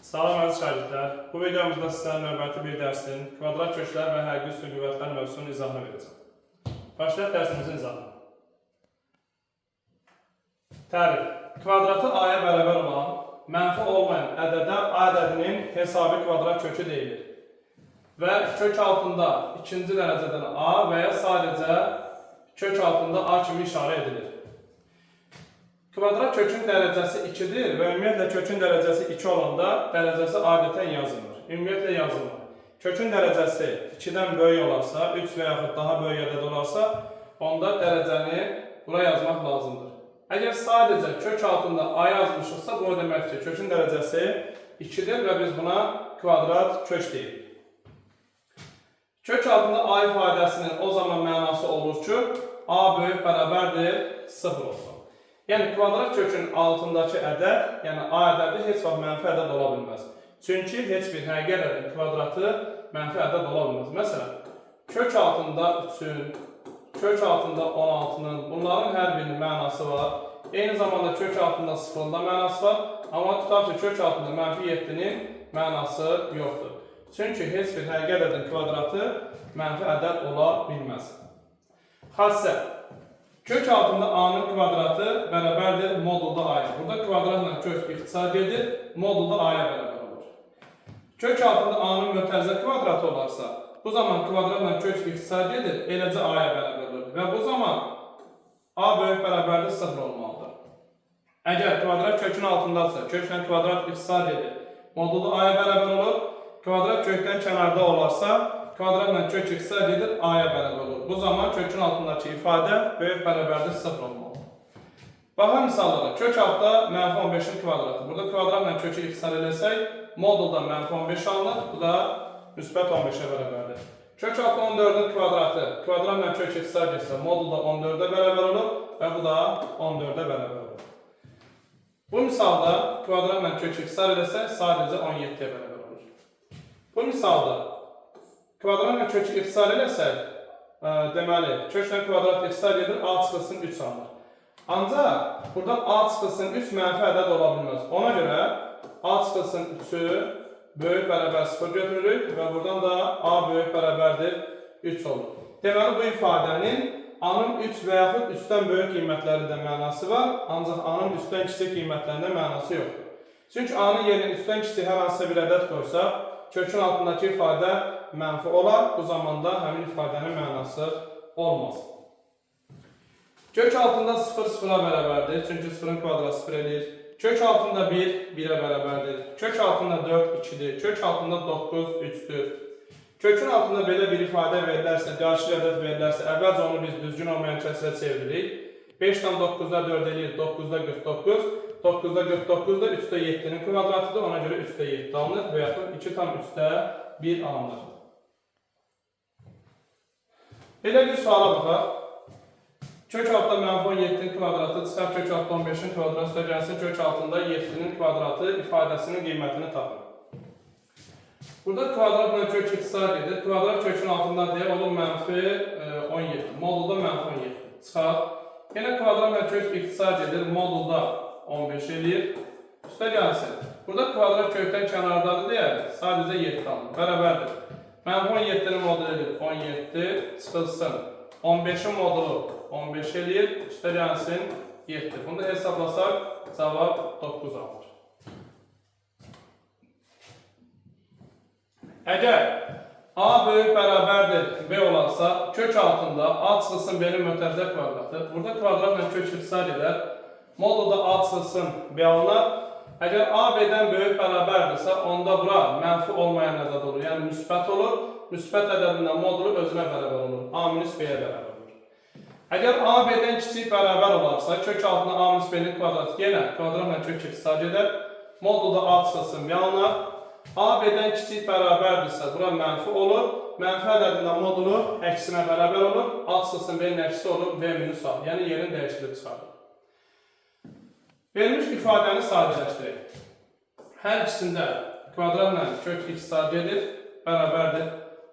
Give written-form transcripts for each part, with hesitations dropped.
Salam əziz şagirdlər. Bu videomuzda sizə növbəti bir dərsin kvadrat köklər və hərqi üstün qüvvətlər mövzusunun izahını verəcəm. Başlayaq dərsimizin izahına. Tərif. Kvadratı a-ya bərabər olan, mənfi olmayan ədədə a ədədinin hesabi kvadrat kökü deyilir. Və kök altında ikinci dərəcədən a və ya sadəcə kök altında a kimi işarə edilir. Kvadrat kökün dərəcəsi 2-dir və ümumiyyətlə kökün dərəcəsi 2 olanda dərəcəsi adətən yazılır. Ümumiyyətlə yazılmır. Kökün dərəcəsi 2-dən böyük olarsa, 3 və yaxud daha böyük ədəd olarsa, onda dərəcəni bura yazmaq lazımdır. Əgər sadəcə kök altında a yazmışıqsa, bu demək ki, kökün dərəcəsi 2-dir və biz buna kvadrat kök deyirik. Kök altında a ifadəsinin o zaman mənası olur ki, a böyük bərabərdir 0 olsun. Yəni, kvadrat kökün altındakı ədəd, yəni a ədədi heç vaxt mənfi ədəd ola bilməz. Çünki heç bir həqiqi ədədin kvadratı mənfi ədəd ola bilməz. Məsələn, kök altında 3-ün, kök altında 16-nın, bunların hər birinin mənası var. Eyni zamanda kök altında 0-ın da mənası var. Amma tutaq ki, kök altında mənfi 7-nin mənası yoxdur. Çünki heç bir həqiqi ədədin kvadratı mənfi ədəd ola bilməz. Xassə. Kök altında a-nın kvadratı bərabərdir modulda a-ya. Burada kvadratla kök ixtisar edir, modulda a-ya bərabər olur. Kök altında a-nın mötərizə kvadratı olarsa, bu zaman kvadratla kök ixtisar edir, eləcə a-ya bərabər olur. Və bu zaman a böyük bərabərdir 0 olmalıdır. Əgər kvadrat kökün altındadsa, köklə kvadrat ixtisar edir, modulda a-ya bərabər olur. Kvadrat kökdən kənarda olarsa, kvadratla kök ixtisar edir, a-ya bərabər olur. Bu zaman kökün altındakı ifadə böyük bərabərdir 0 olmalıdır. Baxın misallara, kök altda mənfi 15-in kvadratı. Burada kvadratla kökü ixtisar eləsək, modulda mənfi 15 alınır, bu da müsbət 15-ə bərabərdir. Kök altda 14-ün kvadratı, kvadratla kök ixtisar etsə, modulda 14-ə bərabər olur və bu da 14-ə bərabər olur. Bu misalda kvadratla kök ixtisar eləsək, sadəcə 17-yə bərabər olur. Bu misalda kvadratla kökü ixtisar eləsək, deməli, köklə kvadrat ixtisar edir, a çıxılsın 3 alınır. Ancaq, burada a çıxılsın 3 mənfi ədəd ola bilməz. Ona görə a çıxılsın 3-ü böyük bərabər 0 götürürük və buradan da a böyük bərabərdir 3 olur. Deməli, bu ifadənin a-nın 3 və yaxud 3-dən böyük qiymətlərində mənası var, ancaq a-nın 3-dən kiçik qiymətlərində mənası yoxdur. Çünki a-nın yerinə 3-dən kiçik hər hansısa bir ədəd qoysa, kökün altındakı ifadə mənfi olar, bu zamanda həmin ifadənin mənası olmaz. Kök altında 0 0-a bərabərdir, çünki 0-ın kvadratı 0 edir. Kök altında 1 1-ə bərabərdir. Kök altında 4 2-dir. Kök altında 9 3-dür. Kökün altında belə bir ifadə verilərsə, qarşı ədəd verilərsə, əvvəlcə onu biz düzgün olmayan kəsrə çeviririk. 5-dən 9-da 4 eləyir, 9-da 49. 9-da 49 da 3-də 7-nin kvadratıdır, ona görə 3-də 7 alınır və yaxud 2 tam 3-də 1 alınır. Belə bir suala baxaq. Kök altında mənfi 17-nin kvadratı çıxar kök altında 15-in kvadratı üstə gəlsin, kök altında 7-nin kvadratı ifadəsinin qiymətini tapır. Burada kvadratla kök ixtisar edir. Kvadrat kökün altında deyə olur mənfi 17. Modulda mənfi 17. Çıxar. Yenə kvadratla kök ixtisar edir. Modulda 15 eləyir. Üstə gəlsin. Burada kvadrat kökdən kənardadır deyək, sadəcə 7 alınır. Bərabərdir. Mənfi 17-nin modulu edir 17, çıxılsın. 15-in modulu 15 eləyir. Üstə gəlsin 7. Bunu da hesablasaq, cavab 9 alınır. Əgər a böyük bərabərdir b olarsa, kök altında a çıxılsın b-nin mötərizə kvadratı. Burada kvadratla kök ixtisar edər. Modulda a çıxılsın b alınar. Əgər a b-dən böyük bərabərdirsə, onda bura mənfi olmayan ədəd olur, yəni müsbət olur. Müsbət ədədindən modulu özünə bərabər olur, a minus b-yə bərabər olur. Əgər a b-dən kiçik bərabər olarsa, kök altında a minus b-nin kvadratı yenə kvadratla kök ixtisar edər. Modulda a çıxılsın b alınar. a b-dən kiçik bərabərdirsə, bura mənfi olur. Mənfi ədədindən modulu əksinə bərabər olur. A çıxılsın b-nin əksi olur, b minus a, yəni yerin dəyişdirib çıxardır. Verilmiş ifadəni sadələşdirək. Hər ikisində kvadratla kök ixtisar edir, bərabərdir.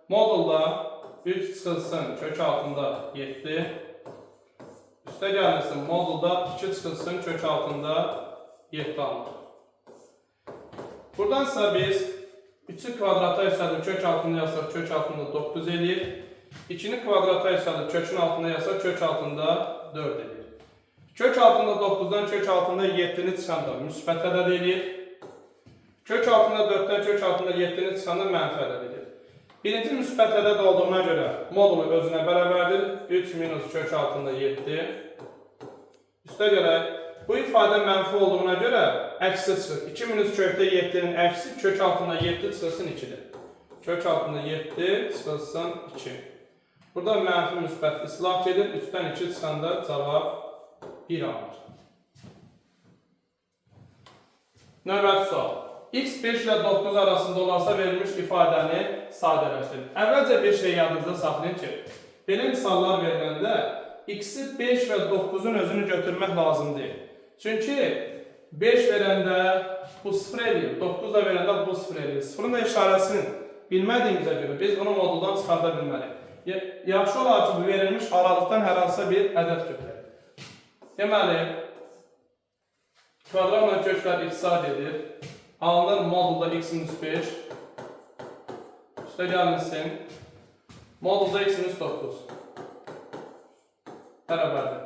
Modulda 3 çıxılsın kök altında 7. Üstə gəlirsin, modulda 2 çıxılsın kök altında 7 alınır. Buradan ise biz 3'ü kvadrata hesablayıb kök altında yazsaq kök altında 9 eləyir. 2'ni kvadrata hesablayıb kökün altında yazsaq kök altında 4 eləyir. Kök altında 9'dan kök altında 7'ni çıxanda müsbət ədəd eləyir. Kök altında 4'dən kök altında 7'ni çıxanda mənfi ədəd eləyir. Birinci müsbət ədəd olduğuna görə modulu özünə bərabərdir. 3 minus kök altında 7. Üstə gələk. Bu ifadə mənfi olduğuna görə əksi çıxır. 2 minus kökdə 7'nin əksi kök altında 7 çıxılsın 2'dir. Kök altında 7 çıxılsın 2. Burada mənfi müsbət islah gedir. 3'dən 2 çıxanda cavab 1 alınır. Növbəti sual. X 5 ilə 9 arasında olarsa verilmiş ifadəni sadələşdirin. Əvvəlcə bir şey yadınızda saxlayın ki, belə misallar veriləndə X-i 5 və 9'un özünü götürmək lazım deyil. Çünki 5 verəndə bu 0 eləyir, 9 da verəndə bu 0 eləyir. 0'ın da işarəsini bilmədiyimizə görə biz bunu moduldan çıxarda bilməliyik. Yaxşı olar ki, bu verilmiş aralıqdan hər hansı bir ədəd götürək. Deməli, kvadratla köklər iqtisad edir. Alınır modulda x minus 5. Üstə gəlinsin. Modulda x minus 9. Bərabərdir.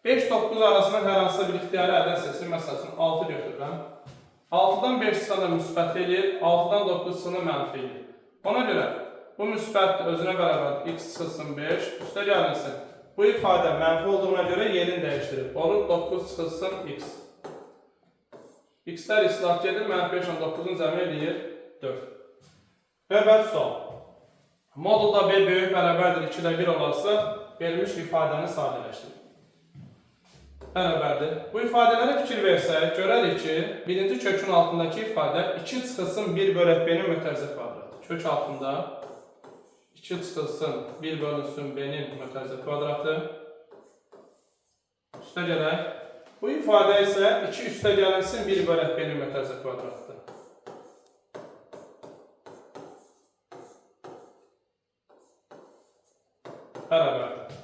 5-9 arasında hər hansısa bir ixtiyari ədəd seçsin. Məsələn, 6 götürürəm. 6'dan 5 çıxanda müsbət eləyir, 6'dan 9 çıxanda mənfi eləyir. Ona görə bu müsbət özünə bərabərdir. X çıxılsın 5. Üstə gəlinsin. Bu ifadə mənfi olduğuna görə yerini dəyişdirir. Olur 9 çıxılsın x. X-lər islah gedir, mənfi 5 ilə 9'un cəmi eləyir 4. Növbəti sual. Modulda B böyük bərabərdir 2 ilə 1 olarsa, verilmiş ifadəni sadələşdirir. Bərabərdir. Bu ifadələrə fikir versək, görərik ki, birinci kökün altındakı ifadə 2 çıxılsın 1 bölək B-nin mötərizə kvadratı. Kök altında 2 çıxılsın 1 bölünsün B-nin mötərizə kvadratı. Üstə gələk. Bu ifadə isə 2 üstə gəlinsin 1 bölək B-nin mötərizə kvadratıdır. Bərabərdir.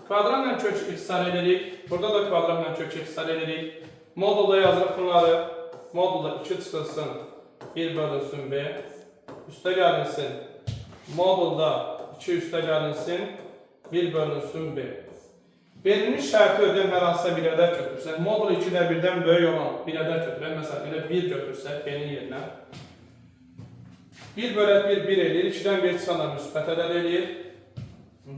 Kvadratla kök ixtisar edirik. Burada da kvadratla kök ixtisar edirik. Modulda yazırıq bunları. Modulda 2 çıxılsın 1 bölünsün B. Üstə gəlinsin. Modulda 2 üstə gəlinsin 1 bölünsün B. Verilmiş şərti ödəyən hər hansısa bir ədəd götürsək, modul 2-də 1-dən böyük olan bir ədəd götürək, məsələn, elə 1 götürsək, B-nin yerinə. 1 bölək 1, 1 eləyir, 2-dən 1 çıxanda müsbət ədəd eləyir.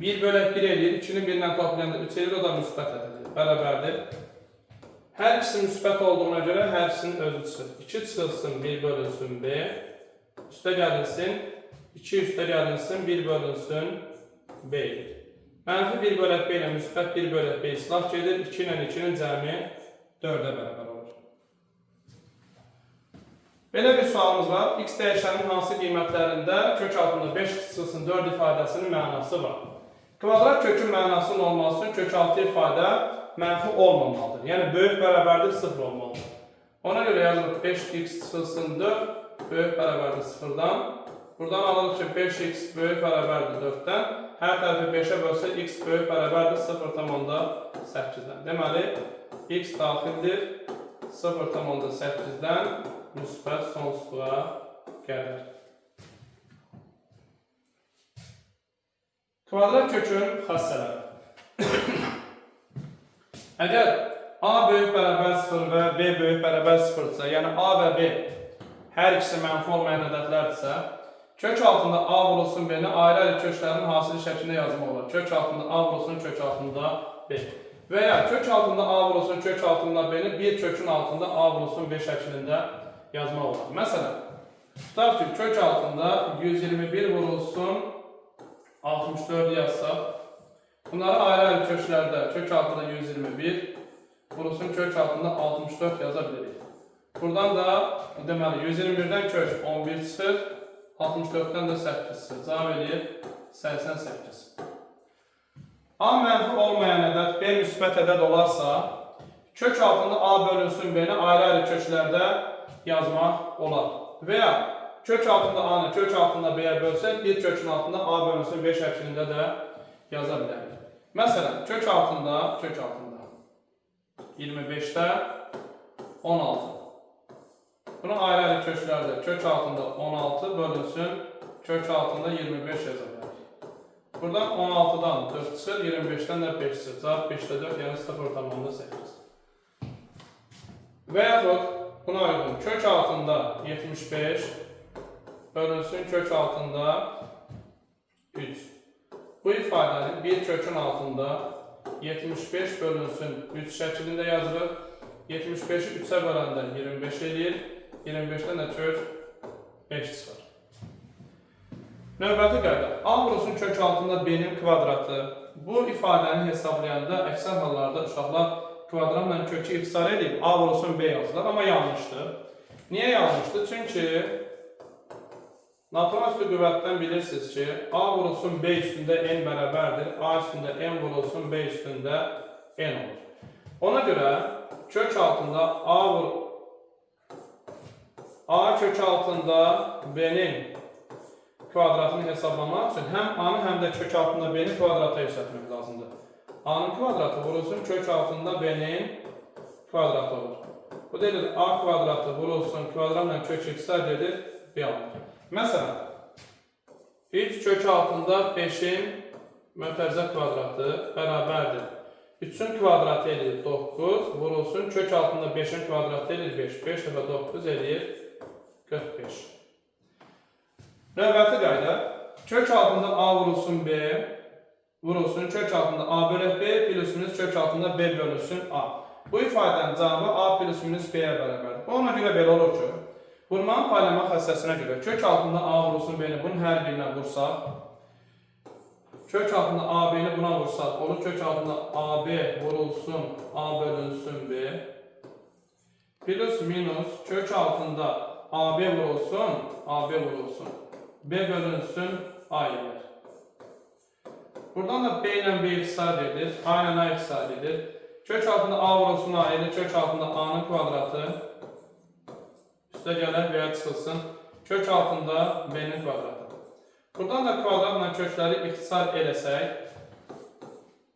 1 bölək 1 eləyir, 2-ni 1-dən toplayanda 3 eləyir, o da müsbət ədəd eləyir. Bərabərdir. Hər ikisi müsbət olduğuna görə hər ikisinin özü çıxır. 2 çıxılsın 1 bölünsün B. Üstə gəlinsin, 2 üstə gəlinsin, 1 bölünsün B eləyir. Mənfi 1 bölək B ilə müsbət 1 bölək B islah gedir. 2 ilə 2'nin cəmi 4'ə bərabər olur. Belə bir sualımız var. X dəyişənin hansı qiymətlərində kök altında 5 çıxılsın 4 ifadəsinin mənası var. Kvadrat kökün mənasının olması üçün kök altı ifadə mənfi olmamalıdır. Yəni böyük bərabərdir 0 olmalıdır. Ona görə yazılır 5x çıxılsın 4 böyük bərabərdir 0'dan. Buradan alırıq ki 5x böyük bərabərdir 4'dən. Hər tərəfi 5'ə bölsə x böyük bərabərdir 0,8'dən. Deməli, x daxildir 0,8'dən müsbət sonsuzluğa gəlir. Kvadrat kökün xassələri. Əgər a böyük bərabər 0 və b böyük bərabər 0-dırsa, yəni a və b hər ikisi mənfi olmayan ədədlərdirsə, kök altında a vurulsun b-ni ayrı-ayrı köklərin hasili şəklində yazmaq olar. Kök altında a vurulsun, kök altında b. Və ya kök altında a vurulsun, kök altında b-ni bir kökün altında a vurulsun b şəklində yazmaq olar. Məsələn, tutaq ki, kök altında 121 vurulsun, 64 yazsaq, bunları ayrı-ayrı köklərdə kök altında 121 vurulsun, kök altında 64 yaza bilirik. Buradan da deməli 121-dən kök 11 çıxır, 64'dən də 8 çıxır. Cavab eləyir 88. A mənfi olmayan ədəd B müsbət ədəd olarsa, kök altında A bölünsün B-ni ayrı-ayrı köklərdə yazmaq olar. Və ya kök altında A-nı kök altında B-yə bölsək, bir kökün altında A bölünsün B şəklində də yaza bilərik. Məsələn, kök altında 25'də 16. Bunu ayrı-ayrı köklərdə kök altında 16 bölünsün, kök altında 25 yazılır. Buradan 16'dan 4 çıxır, 25'dən də 5 çıxır. Cavab 5'də 4, yəni 0,8. Və yaxud buna uyğun kök altında 75 bölünsün, kök altında 3. Bu ifadəni bir kökün altında 75 bölünsün 3 şəklində yazılır. 75'i 3'e böləndə 25 eləyir. 25'dən də kök 5 çıxır. Növbəti qayda. A vurulsun kök altında B-nin kvadratı. Bu ifadəni hesablayanda əksər hallarda uşaqlar kvadratla kökü ixtisar edib A vurulsun B yazırlar, amma yanlışdır. Niyə yanlışdır? Çünki natural üstü qüvvətdən bilirsiniz ki, A vurulsun B üstündə n bərabərdir. A üstündə n vurulsun B üstündə n olur. Ona görə kök altında A kök altında B-nin kvadratını hesablamaq üçün həm A-nı, həm də kök altında B-ni kvadrata yüksəltmək lazımdır. A-nın kvadratı vurulsun kök altında B-nin kvadratı olur. Bu deyilir A kvadratı vurulsun kvadratla kök ixtisar edir B alır. Məsələn, 3 kök altında 5-in mötərizə kvadratı bərabərdir. 3-ün kvadratı edir 9 vurulsun kök altında 5-in kvadratı edir 5. 5 dəfə 9 edir 45. Növbəti qayda, kök altında A vurulsun B, vurulsun kök altında A bölək B, plus minus kök altında B bölünsün A. Bu ifadənin cavabı A plus minus B-yə bərabərdir. Ona görə belə olur ki, vurmanın paylamaq xəstəsinə görə kök altında A vurulsun B-ni bunun hər birinə vursaq, kök altında A-B-ni buna vursaq, olur kök altında A-B vurulsun A bölünsün B, plus minus kök altında A-B vurulsun, A-B vurulsun. B bölünsün A ilə. Buradan da B ilə B ixtisar edir, A ilə A ixtisar edir. Kök altında A vurulsun A ilə kök altında A-nın kvadratı üstə gələk və ya çıxılsın. Kök altında B-nin kvadratı. Buradan da kvadratla kökləri ixtisar eləsək,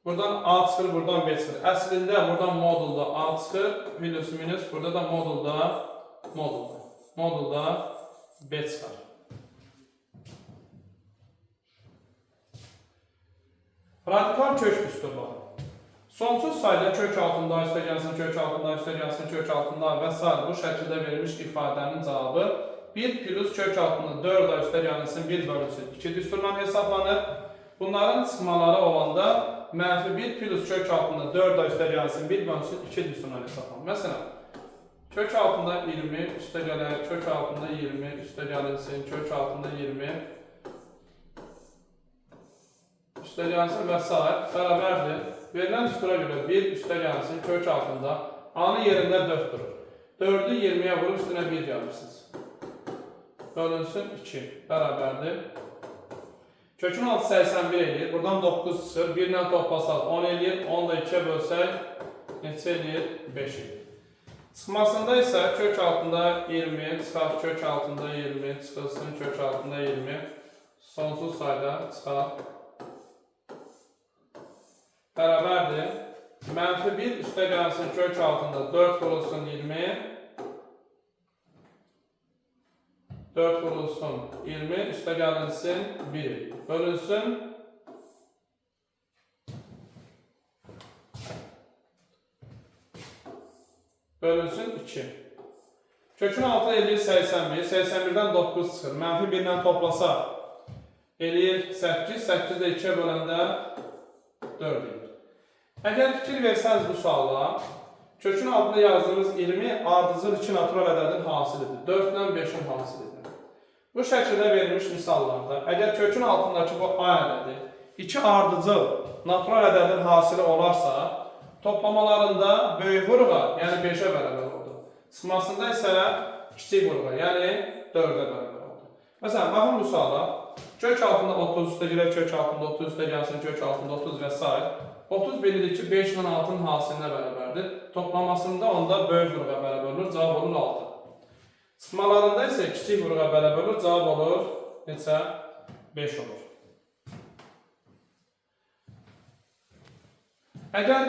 buradan A çıxır, buradan B çıxır. Əslində buradan modulda A çıxır, plus minus, burada da modulda B çıxar. Radikal kök üstünlüğü. Sonsuz sayda kök altında üstə gəlsin, kök altında üstə gəlsin, kök altında və s. bu şəkildə verilmiş ifadənin cavabı 1 plus kök altında 4 üstə gəlsin, 1 bölünsün 2 düsturla hesablanır. Bunların çıxmaları olanda -1 plus kök altında 4 üstə gəlsin, 1 bölünsün 2 düsturla hesablanır. Məsələn, kök altında 20 üstə gələr, kök altında 20 üstə gəlinsin, kök altında 20 üstə gəlsin və s. bərabərdir. Verilən düstura görə 1 üstə gəlsin, kök altında A-nın yerində 4 durur. 4'ü 20'ye vurub üstünə 1 gəlirsiniz. Bölünsün 2 bərabərdir. Kökün altı 81 eləyir. Buradan 9 çıxır. 1 ilə toplasaq 10 eləyir. 10 da 2'ye bölsək neçə eləyir? 5 eləyir. Çıxmasında isə kök altında 20, çıxar kök altında 20, çıxılsın kök altında 20. Sonsuz sayda çıxar. Bərabərdir. -1 üstə gəlsin kök altında 4 vurulsun 20. 4 vurulsun 20 üstə gəlinsin 1. Bölünsün 2. Kökün altı eləyir 81. 81'dən 9 çıxır. -1 ilə toplasaq eləyir 8. 8 də 2'ye böləndə 4 eləyir. Əgər fikir versəniz bu suala, kökün altında yazdığımız 20 ardıcıl 2 natural ədədin hasilidir. 4 ilə 5'in hasilidir. Bu şəkildə verilmiş misallarda, əgər kökün altındakı bu A ədədi 2 ardıcıl natural ədədin hasili olarsa, toplamalarında böyük vurğa, yəni 5'e bərabər oldu. Çıxmasında isə kiçik vurğa, yəni 4'e bərabər oldu. Məsələn, baxın bu suala, kök altında 30 üstə gəlir, kök altında 30 üstə gəlsin, kök altında 30 və s. 30 bilirik ki 5 ilə 6'nın hasilinə bərabərdir. Toplamasında onda böyük vurğa bərabər olur, cavab olur 6. Çıxmalarında isə kiçik vurğa bərabər olur, cavab olur neçə? 5 olur. Əgər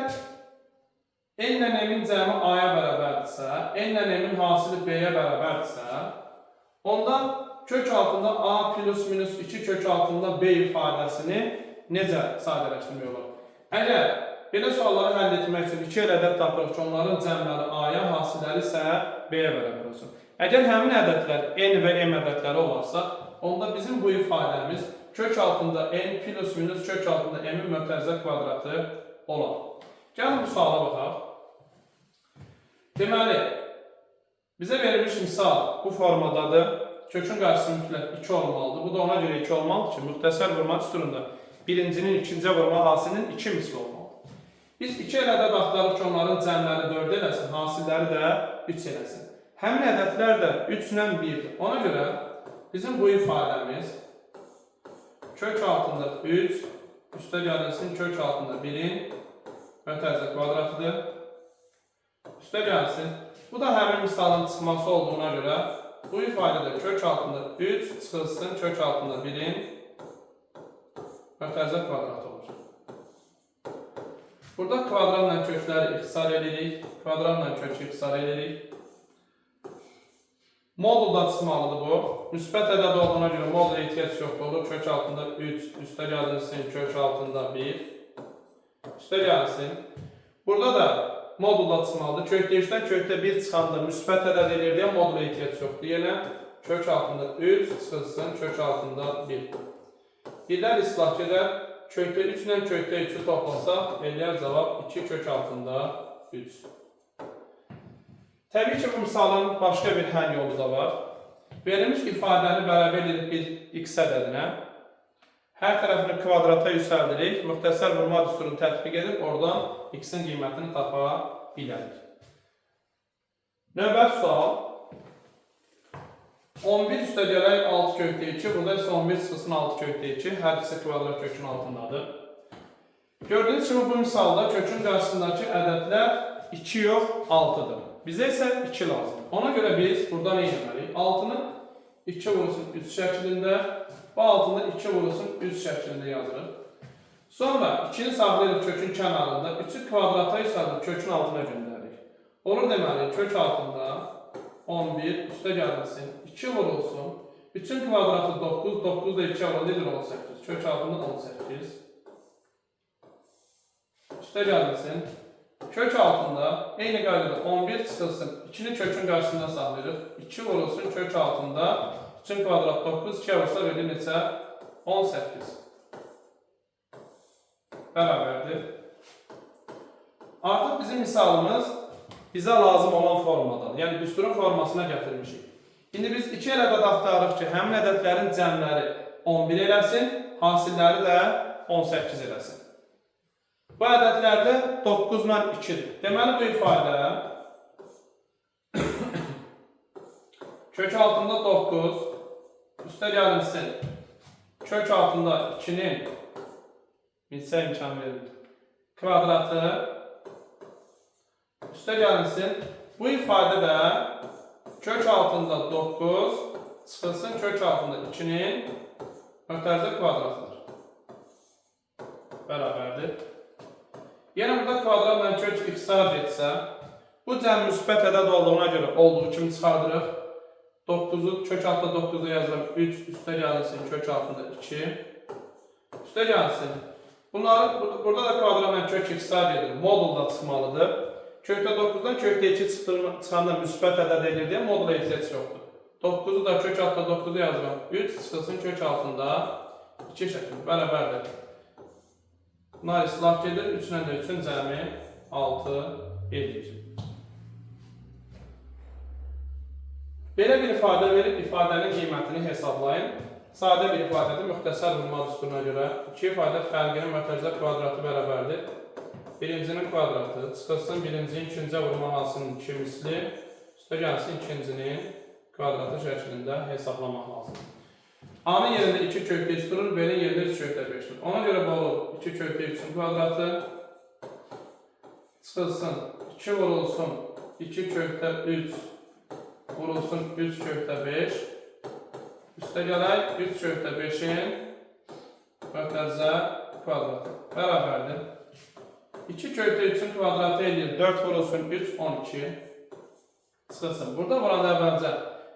n ilə m-in cəmi a-ya bərabərdirsə, n ilə m-in hasili b-yə bərabərdirsə, onda kök altında a plus minus 2 kök altında b ifadəsini necə sadələşdirmək olur? Əgər belə sualları həll etmək üçün 2 ədəd tapırıq ki, onların cəmləri a-ya, hasilləri isə b-yə bərabər olsun. Əgər həmin ədədlər n və m ədədləri olarsa, onda bizim bu ifadəmiz kök altında n plus minus kök altında m-in mötərizə kvadratı olar. Gəlin bu suala baxaq. Deməli, bizə verilmiş misal bu formadadır. Kökün qarşısı mütləq 2 olmalıdır. Bu da ona görə 2 olmalıdır ki, müxtəsər vurma düsturunda birincinin ikinciyə vurma hasilinin 2 misli olmalıdır. Biz 2 ədəd axtarıq ki, onların cəmləri 4 eləsin, hasilləri də 3 eləsin. Həmin ədədlər də 3 ilə 1-dir. Ona görə bizim bu ifadəmiz kök altında 3, üstə gəlsin kök altında 1-in mötərizə kvadratıdır. Üstə gəlsin. Bu da həmin misalın çıxması olduğuna görə bu ifadədə kök altında 3 çıxılsın kök altında 1-in mötərizə kvadratı olur. Burada kvadratla kökləri ixtisar edirik, kvadratla kökü ixtisar edirik. Modulda çıxmalıdır bu. Müsbət ədəd olduğuna görə modula ehtiyac yoxdur olur. Kök altında 3, üstə gəlsin kök altında 1. Üstə gəlsin. Burada da modulda çıxmalıdır. Kökdəyişdən kökdə 1 çıxanda müsbət ədəd edir deyə modula ehtiyac yoxdur. Yenə kök altında 3 çıxılsın kök altında 1. Birlər islah gedər. Kökdə 3 ilə kökdə 3-ü toplasaq, eləyər cavab 2 kök altında 3. Təbii ki, bu misalın başqa bir həll yolu da var. Verilmiş ifadəni bərabər edib bir x ədədinə, hər tərəfini kvadrata yüksəldirik, müxtəsər vurma düsturunu tətbiq edib, oradan x-in qiymətini tapa bilərik. Növbəti sual. 11 üstə gələk 6 kökdə 2, burada isə 11 çıxılsın 6 kökdə 2, hər ikisi kvadrat kökün altındadır. Gördüyünüz kimi bu misalda kökün qarşısındakı ədədlər 2 yox, 6-dır. Bizə isə 2 lazımdır. Ona görə biz burada nə etməliyik? 6-nı 2 vurulsun 3 şəklində, bu 6-nı 2 vurulsun 3 şəklində yazırıq. Sonra 2-ni saxlayırıq kökün kənarında, 3-ü kvadrata hesablayıb kökün altına göndəririk. Olur deməli, kök altında 11, üstə gəlməsin, 2 vurulsun, 3-ün kvadratı 9, 9 da 2 vurulsun, nedir 18? Kök altında 18. Üstə gəlməsin. Kök altında eyni qaydada 11 çıxılsın, 2-ni kökün qarşısında saxlayırıq, 2 vurulsun kök altında, 3-ün kvadrat 9, 2 vursa verir neçə? 18. Bərabərdir. Artıq bizim misalımız bizə lazım olan formadadır. Yəni, düsturun formasına gətirmişik. İndi biz 2 ədəd axtarırıq ki, həmin ədədlərin cəmləri 11 eləsin, hasilləri də 18 eləsin. Bu ədədlərdə 9 ilə 2-dir. Deməli, bu ifadə kök altında 9, üstə gəlinsin, kök altında 2-nin bilsə imkan verir, kvadratı, üstə gəlinsin, bu ifadə də kök altında 9 çıxılsın kök altında 2-nin mötərizə kvadratıdır. Bərabərdir. Yenə burada kvadratla kök ixtisar getsə, bu cəm müsbət ədəd olduğuna görə olduğu kimi çıxardırıq. 9-u kök altında 9-u yazırıq, 3 üstə gəlsin kök altında 2. Üstə gəlsin. Burada da kvadratla kök ixtisar gedir, modulda çıxmalıdır. Kökdə 9-dan kökdə 2 çıxanda müsbət ədəd edir deyə modula ehtiyac yoxdur. 9-u da kök altında 9-u yazırıq, 3 çıxılsın kök altında 2 şəklində bərabərdir. Bunlar islah gedir, 3 ilə də 3-ün cəmi 6 edir. Belə bir ifadə verib, ifadənin qiymətini hesablayın. Sadə bir ifadədir, müxtəsər vurma düsturuna görə. 2 ifadə fərqinin mötərizə kvadratı bərabərdir. Birincinin kvadratı, çıxılsın birincinin ikinciyə vurma hasilinin 2 misli, üstə gəlsin ikincinin kvadratı şəklində hesablamaq lazımdır. A-nın yerində 2 kökdə 3 durur, B-nin yerində 3 kökdə 5 durur. Ona görə bu olur 2 kökdə 3-ün kvadratı, çıxılsın 2 vurulsun 2 kökdə 3, vurulsun 3 kökdə 5, üstə gələk 3 kökdə 5-in mötərizə kvadratı bərabərdir. 2 kökdə 3-ün kvadratı eləyir 4 vurulsun 3, 12. Çıxılsın. Burada vuranda əvvəlcə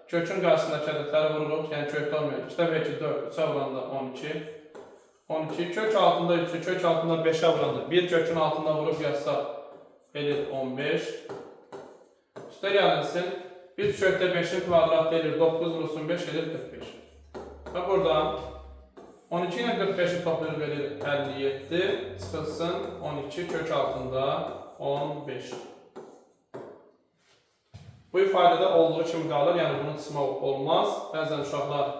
kökün qarşısındakı ədədləri vururuq. Yəni kökdə olmuyor. 2-də 2, 4, 3-ə vuranda 12. 12. Kök altında 3-ü, kök altında 5-ə vuranda 1 kökün altında vurub yazsaq eləyir 15. Üstə gəlinsin. 1 kökdə 5-in kvadratı eləyir 9 vurulsun 5 eləyir 45. Və buradan 12 ilə 45-i toplayıb verir 57, çıxılsın 12 kök altında 15. Bu ifadədə olduğu kimi qalır, yəni bunu çıxmaq olmaz. Bəzən uşaqlar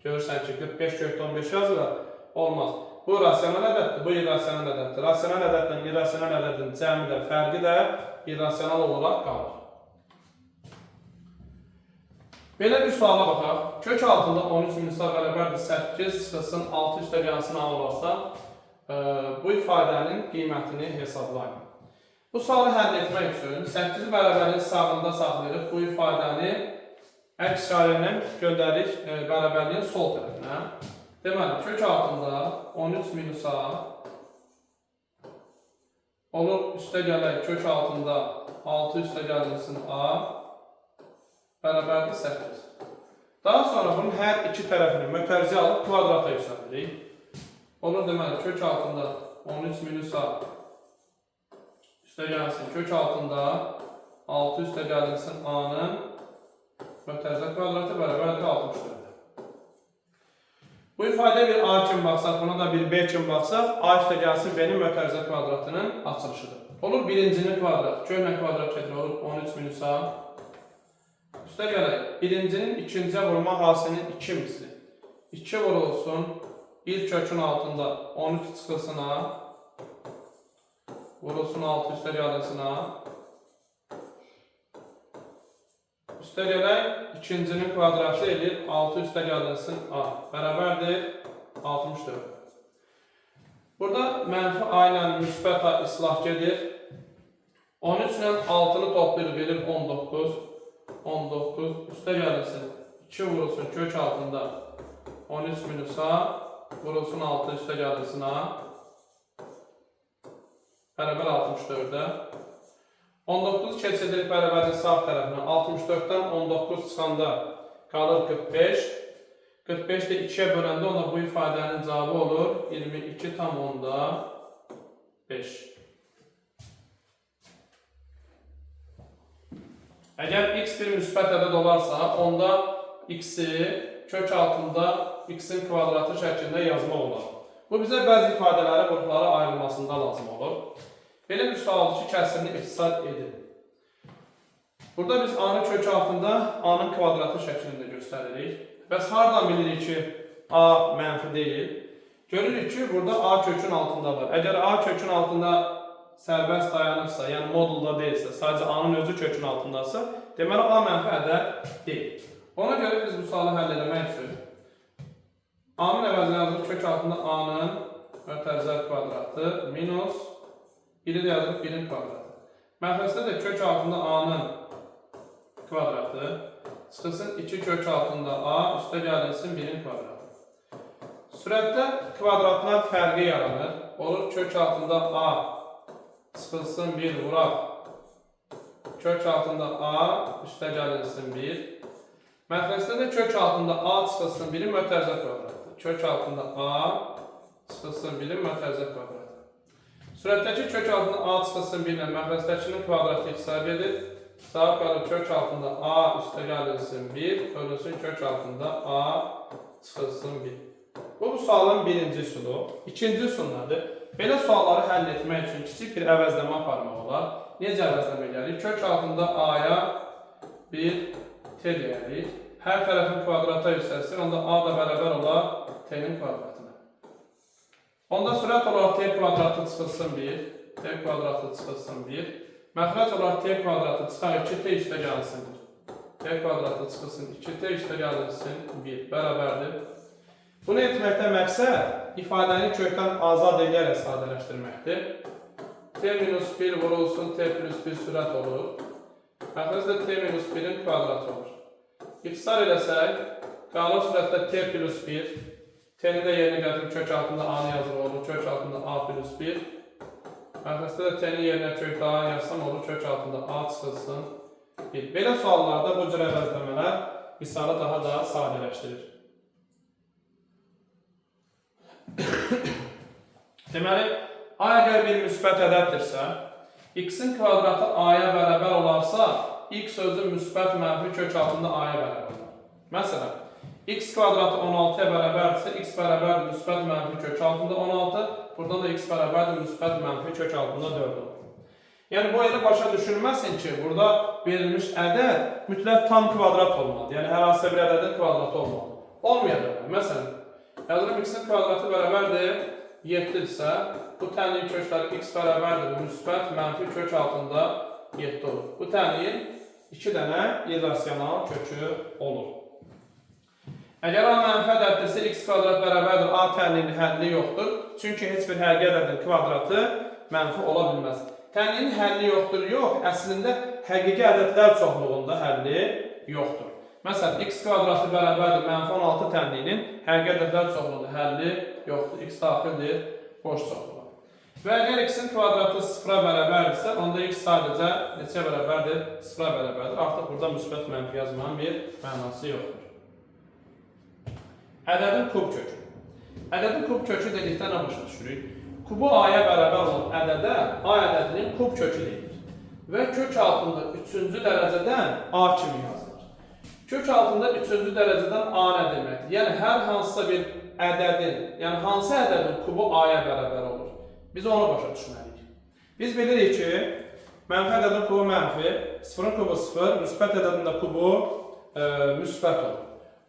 görürsən ki, 45 kökdə 15 yazırlar, olmaz. Bu rasional ədəddir, bu irrasional ədəddir. Rasional ədədlə irrasional ədədin cəmi də, fərqi də irrasional olaraq qalır. Belə bir suala baxaq. Kök altında 13 minus'a bərabərdir 8, çıxılsın 6 üstə gəlsin A olarsa, bu ifadənin qiymətini hesablayın. Bu sualı həll etmək üçün 8 bərabərliyin sağında saxlayırıq. Bu ifadəni əks işarə göndərik bərabərliyin sol tərəfinə. Deməli, kök altında 13 minus'a olur üstə gələk kök altında 6 üstə gəlinsin A bərabərdir 8. Daha sonra bunun hər iki tərəfini mötərizə alıb kvadrata yüksəldirik. Olur deməli, kök altında 13 minus'a üstə gəlsin, kök altında 6 üstə gəlinsin A-nın mötərizə kvadratı bərabərdir 64. Bu ifadəyə bir A kimi baxsaq, buna da bir B kimi baxsaq, A üstə gəlsin B-nin mötərizə kvadratının açılışıdır. Olur birincinin kvadratı, köhnə kvadrat gedir, olur 13 minus'a. Üstə gələk, birincinin ikinciyə vurma hasilinin 2 misli. 2 vurulsun, bir kökün altında 13 çıxılsın A. Vurulsun 6 üstə gəlinsin A. Üstə gələk, ikincinin kvadratı eləyir 6 üstə gəlinsin A. Bərabərdir 64. Burada mənfi A ilə müsbət A islah gedir. 13 ilə 6-nı toplayır, verir 19. 19 üstə gəlinsin 2 vurulsun kök altında 13 minus'a vurulsun 6 üstə gəlinsin A bərabər 64'də 19 keçidirik bərabərlik sağ tərəfinə 64'dən 19 çıxanda qalır 45 45 də 2'yə böləndə onda bu ifadənin cavabı olur 22,5. Əgər x bir müsbət ədəd olarsa, onda x-i kök altında x-in kvadratı şəklində yazmaq olar. Bu bizə bəzi ifadələri qruplara ayrılmasında lazım olur. Belə bir sualdır ki, kəsirini ixtisar edin. Burada biz A-nı kök altında A-nın kvadratı şəklində göstəririk. Bəs hardan bilirik ki, A mənfi deyil? Görürük ki, burada A kökün altında var. Əgər A kökün altında sərbəst dayanırsa, yəni modulda deyilsə, sadəcə A-nın özü kökün altındasa, deməli A mənfi ədəd deyil. Ona görə biz bu sualı həll etmək üçün A-nın əvəzinə yazırıq kök altında A-nın mötərizə kvadratı minus 1-i də yazırıq 1-in kvadratı. Məxrəcdə də kök altında A-nın kvadratı çıxılsın 2 kök altında A üstə gəlinsin 1-in kvadratı. Sürətdə kvadratlar fərqi yaranır. Olur kök altında A çıxılsın 1 vuraq. Kök altında A üstə gəlinsin 1. Məxrəcdə də kök altında A çıxılsın 1-in mötərizə kvadratı. Kök altında A çıxılsın 1-in mötərizə kvadratı. Sürətdəki kök altında A çıxılsın 1 ilə məxrəcdəkinin kvadratı ixtisar edir. Cavab qalır kök altında A üstə gəlinsin 1, bölünsün kök altında A çıxılsın 1. Bu sualın birinci üsulu. İkinci üsul nədir? Belə sualları həll etmək üçün kiçik bir əvəzləmə aparmaq olar. Necə əvəzləmə gəlir? Kök altında A-ya bir T deyərik. Hər tərəfin kvadrata yüksəlsin, onda A da bərabər olar T-nin kvadratına. Onda sürət olaraq T kvadratı çıxılsın 1, T kvadratı çıxılsın 1. Məxrəc olaraq T kvadratı çıxar 2, T üstə gəlsin 1. T kvadratı çıxılsın 2, T üstə gəlsin 1. Bərabərdir. Bunu etməkdə məqsəd ifadəni kökdən azad edərək sadələşdirməkdir. T-1 vurulsun, T+1 sürət olur. Məxrəcdə T-1-in kvadratı olur. İxtisar eləsək, qalır sürətdə T+1. T-ni də yerinə gətirib kök altında A-nı yazılır olur. Kök altında A+1. Məqsəddə də t-nin yerinə kök a yazsam olur, kök altında a çıxılsın 1. Belə suallarda bu cür əvəzləmələr misalı daha da sadələşdirir. Deməli, a əgər bir müsbət ədəddirsə, x-in kvadratı a-ya bərabər olarsa, x özü müsbət mənfi kök altında a-ya bərabər olar. Məsələn, x kvadratı 16-ya bərabərdirsə, x bərabərdir müsbət mənfi kök altında 16, buradan da x bərabərdir müsbət mənfi kök altında 4 olur. Yəni, bu elə başa düşülməsin ki, burada verilmiş ədəd mütləq tam kvadrat olmalıdır. Yəni, hər hansısa bir ədədin kvadratı olmalıdır. Olmayacaq. Məsələn, yazılım x-in kvadratı bərabərdir 7-dirsə, bu tənliyin kökləri x bərabərdir müsbət mənfi kök altında 7 olur. Bu tənliyin 2 dənə irrasional kökü olur. Əgər a mənfi ədəddirsə, x kvadrat bərabərdir a tənliyinin həlli yoxdur. Çünki heç bir həqiqi ədədin kvadratı mənfi ola bilməz. Tənliyin həlli yoxdur, yox, əslində həqiqi ədədlər çoxluğunda həlli yoxdur. Məsələn, x kvadratı bərabərdir mənfi 16 tənliyinin həqiqi ədədlər çoxluğunda həlli yoxdur. X daxildir boş çoxluğa. Və əgər x-in kvadratı 0-a bərabərdirsə, onda x sadəcə neçə bərabərdir? 0-a bərabərdir. Artıq burada müsbət mənfi yazmanın bir mənası yoxdur. Ədədin kub kökü. Ədədin kub kökü dedikdə nə başa düşürük? Kubu a-ya bərabər olan ədədə a ədədinin kub kökü deyilir. Və kök altında 3-cü dərəcədən a kimi yazılır. Kök altında 3-cü dərəcədən a nə deməkdir? Yəni, hər hansısa bir ədədin, yəni hansı ədədin kubu a-ya bərabər olur? Biz onu başa düşməliyik. Biz bilirik ki, mənfi ədədin kubu mənfi, 0-ın kubu 0, müsbət ədədin də kubu müsbət olur.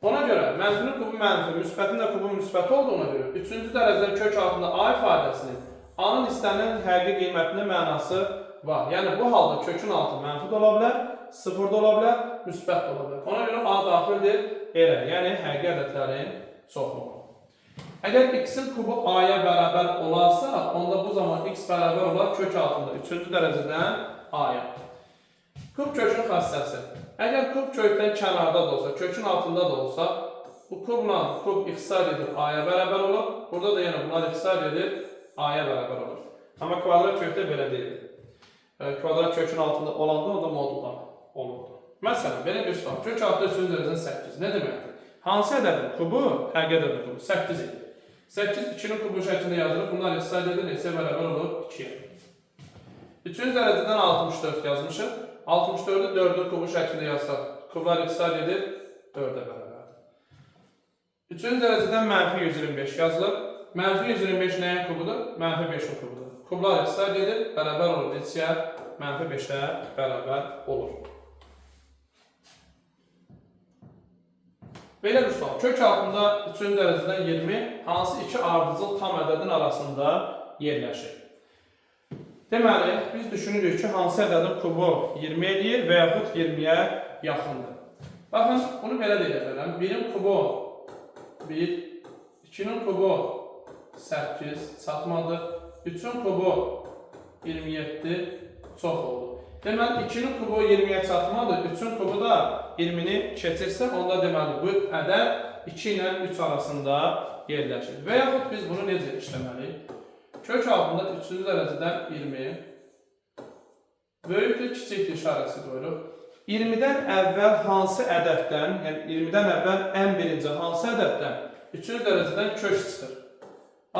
Ona görə mənfinin kubu mənfi, müsbətin də kubu müsbət olduğuna görə 3-cü dərəcədən kök altında a ifadəsinin a-nın istənilən həqiqi qiymətinin mənası var. Yəni, bu halda kökün altı mənfi də ola bilər, 0 da ola bilər, müsbət də ola bilər. Ona görə a daxildir elə, yəni həqiqi ədədlərin çoxluğu. Əgər x-in kubu a-ya bərabər olarsa, onda bu zaman x bərabər olar kök altında 3-cü dərəcədən a-ya. Kub kökün xassəsi. Əgər kub kökdən kənarda da olsa, kökün altında da olsa, bu kubla kub ixtisar edir a-ya bərabər olur. Burada da yenə bunlar ixtisar edir a-ya bərabər olur. Amma kvadrat kökdə belə deyil. Kvadrat kökün altında olanda o da modullar olurdu. Məsələn, belə bir sual. Kök altında 3-cü dərəcədən 8. Nə deməkdir? Hansı ədədin kubu? Həqiqi ədədin kubu. 8 edir. 8 2-nin kubu şəklində yazılır. Bunlar ixtisar edir. Neçə bərabər olur? 2-yə. 3-cü dərəcədən 64 yazmışıq. 64-ü 4-ün kubu şəklində yazsaq, kublar ixtisar edir 4-ə bərabərdir. 3-cü dərəcədən mənfi 125 yazılır. Mənfi 125 nəyin kubudur? Mənfi 5-in kubudur. Kublar ixtisar edir, bərabər olur. Neçəyə? Mənfi 5-ə bərabər olur. Belə bir sual. Kök altında 3-cü dərəcədən 20 hansı iki ardıcıl tam ədədin arasında yerləşir? Deməli, biz düşünürük ki, hansı ədədin kubu 20 edir və yaxud 20-yə yaxındır. Baxın, bunu belə deyə bilərəm. 1-in kubu 1, 2-nin kubu 8 çatmadır, 3-ün kubu 27 çox oldu. Deməli, 2-nin kubu 20-yə çatmadır, 3-ün kubu da 20-ni keçirsə, onda deməli, bu ədəd 2 ilə 3 arasında yerləşir. Və yaxud biz bunu necə işləməliyik? Kök altında 3-cü dərəcədən 20, böyükdür, kiçikdir işarəsi qoyuruq. 20-dən əvvəl hansı ədəddən, yəni 20-dən əvvəl ən birinci hansı ədəddən 3-cü dərəcədən kök çıxır?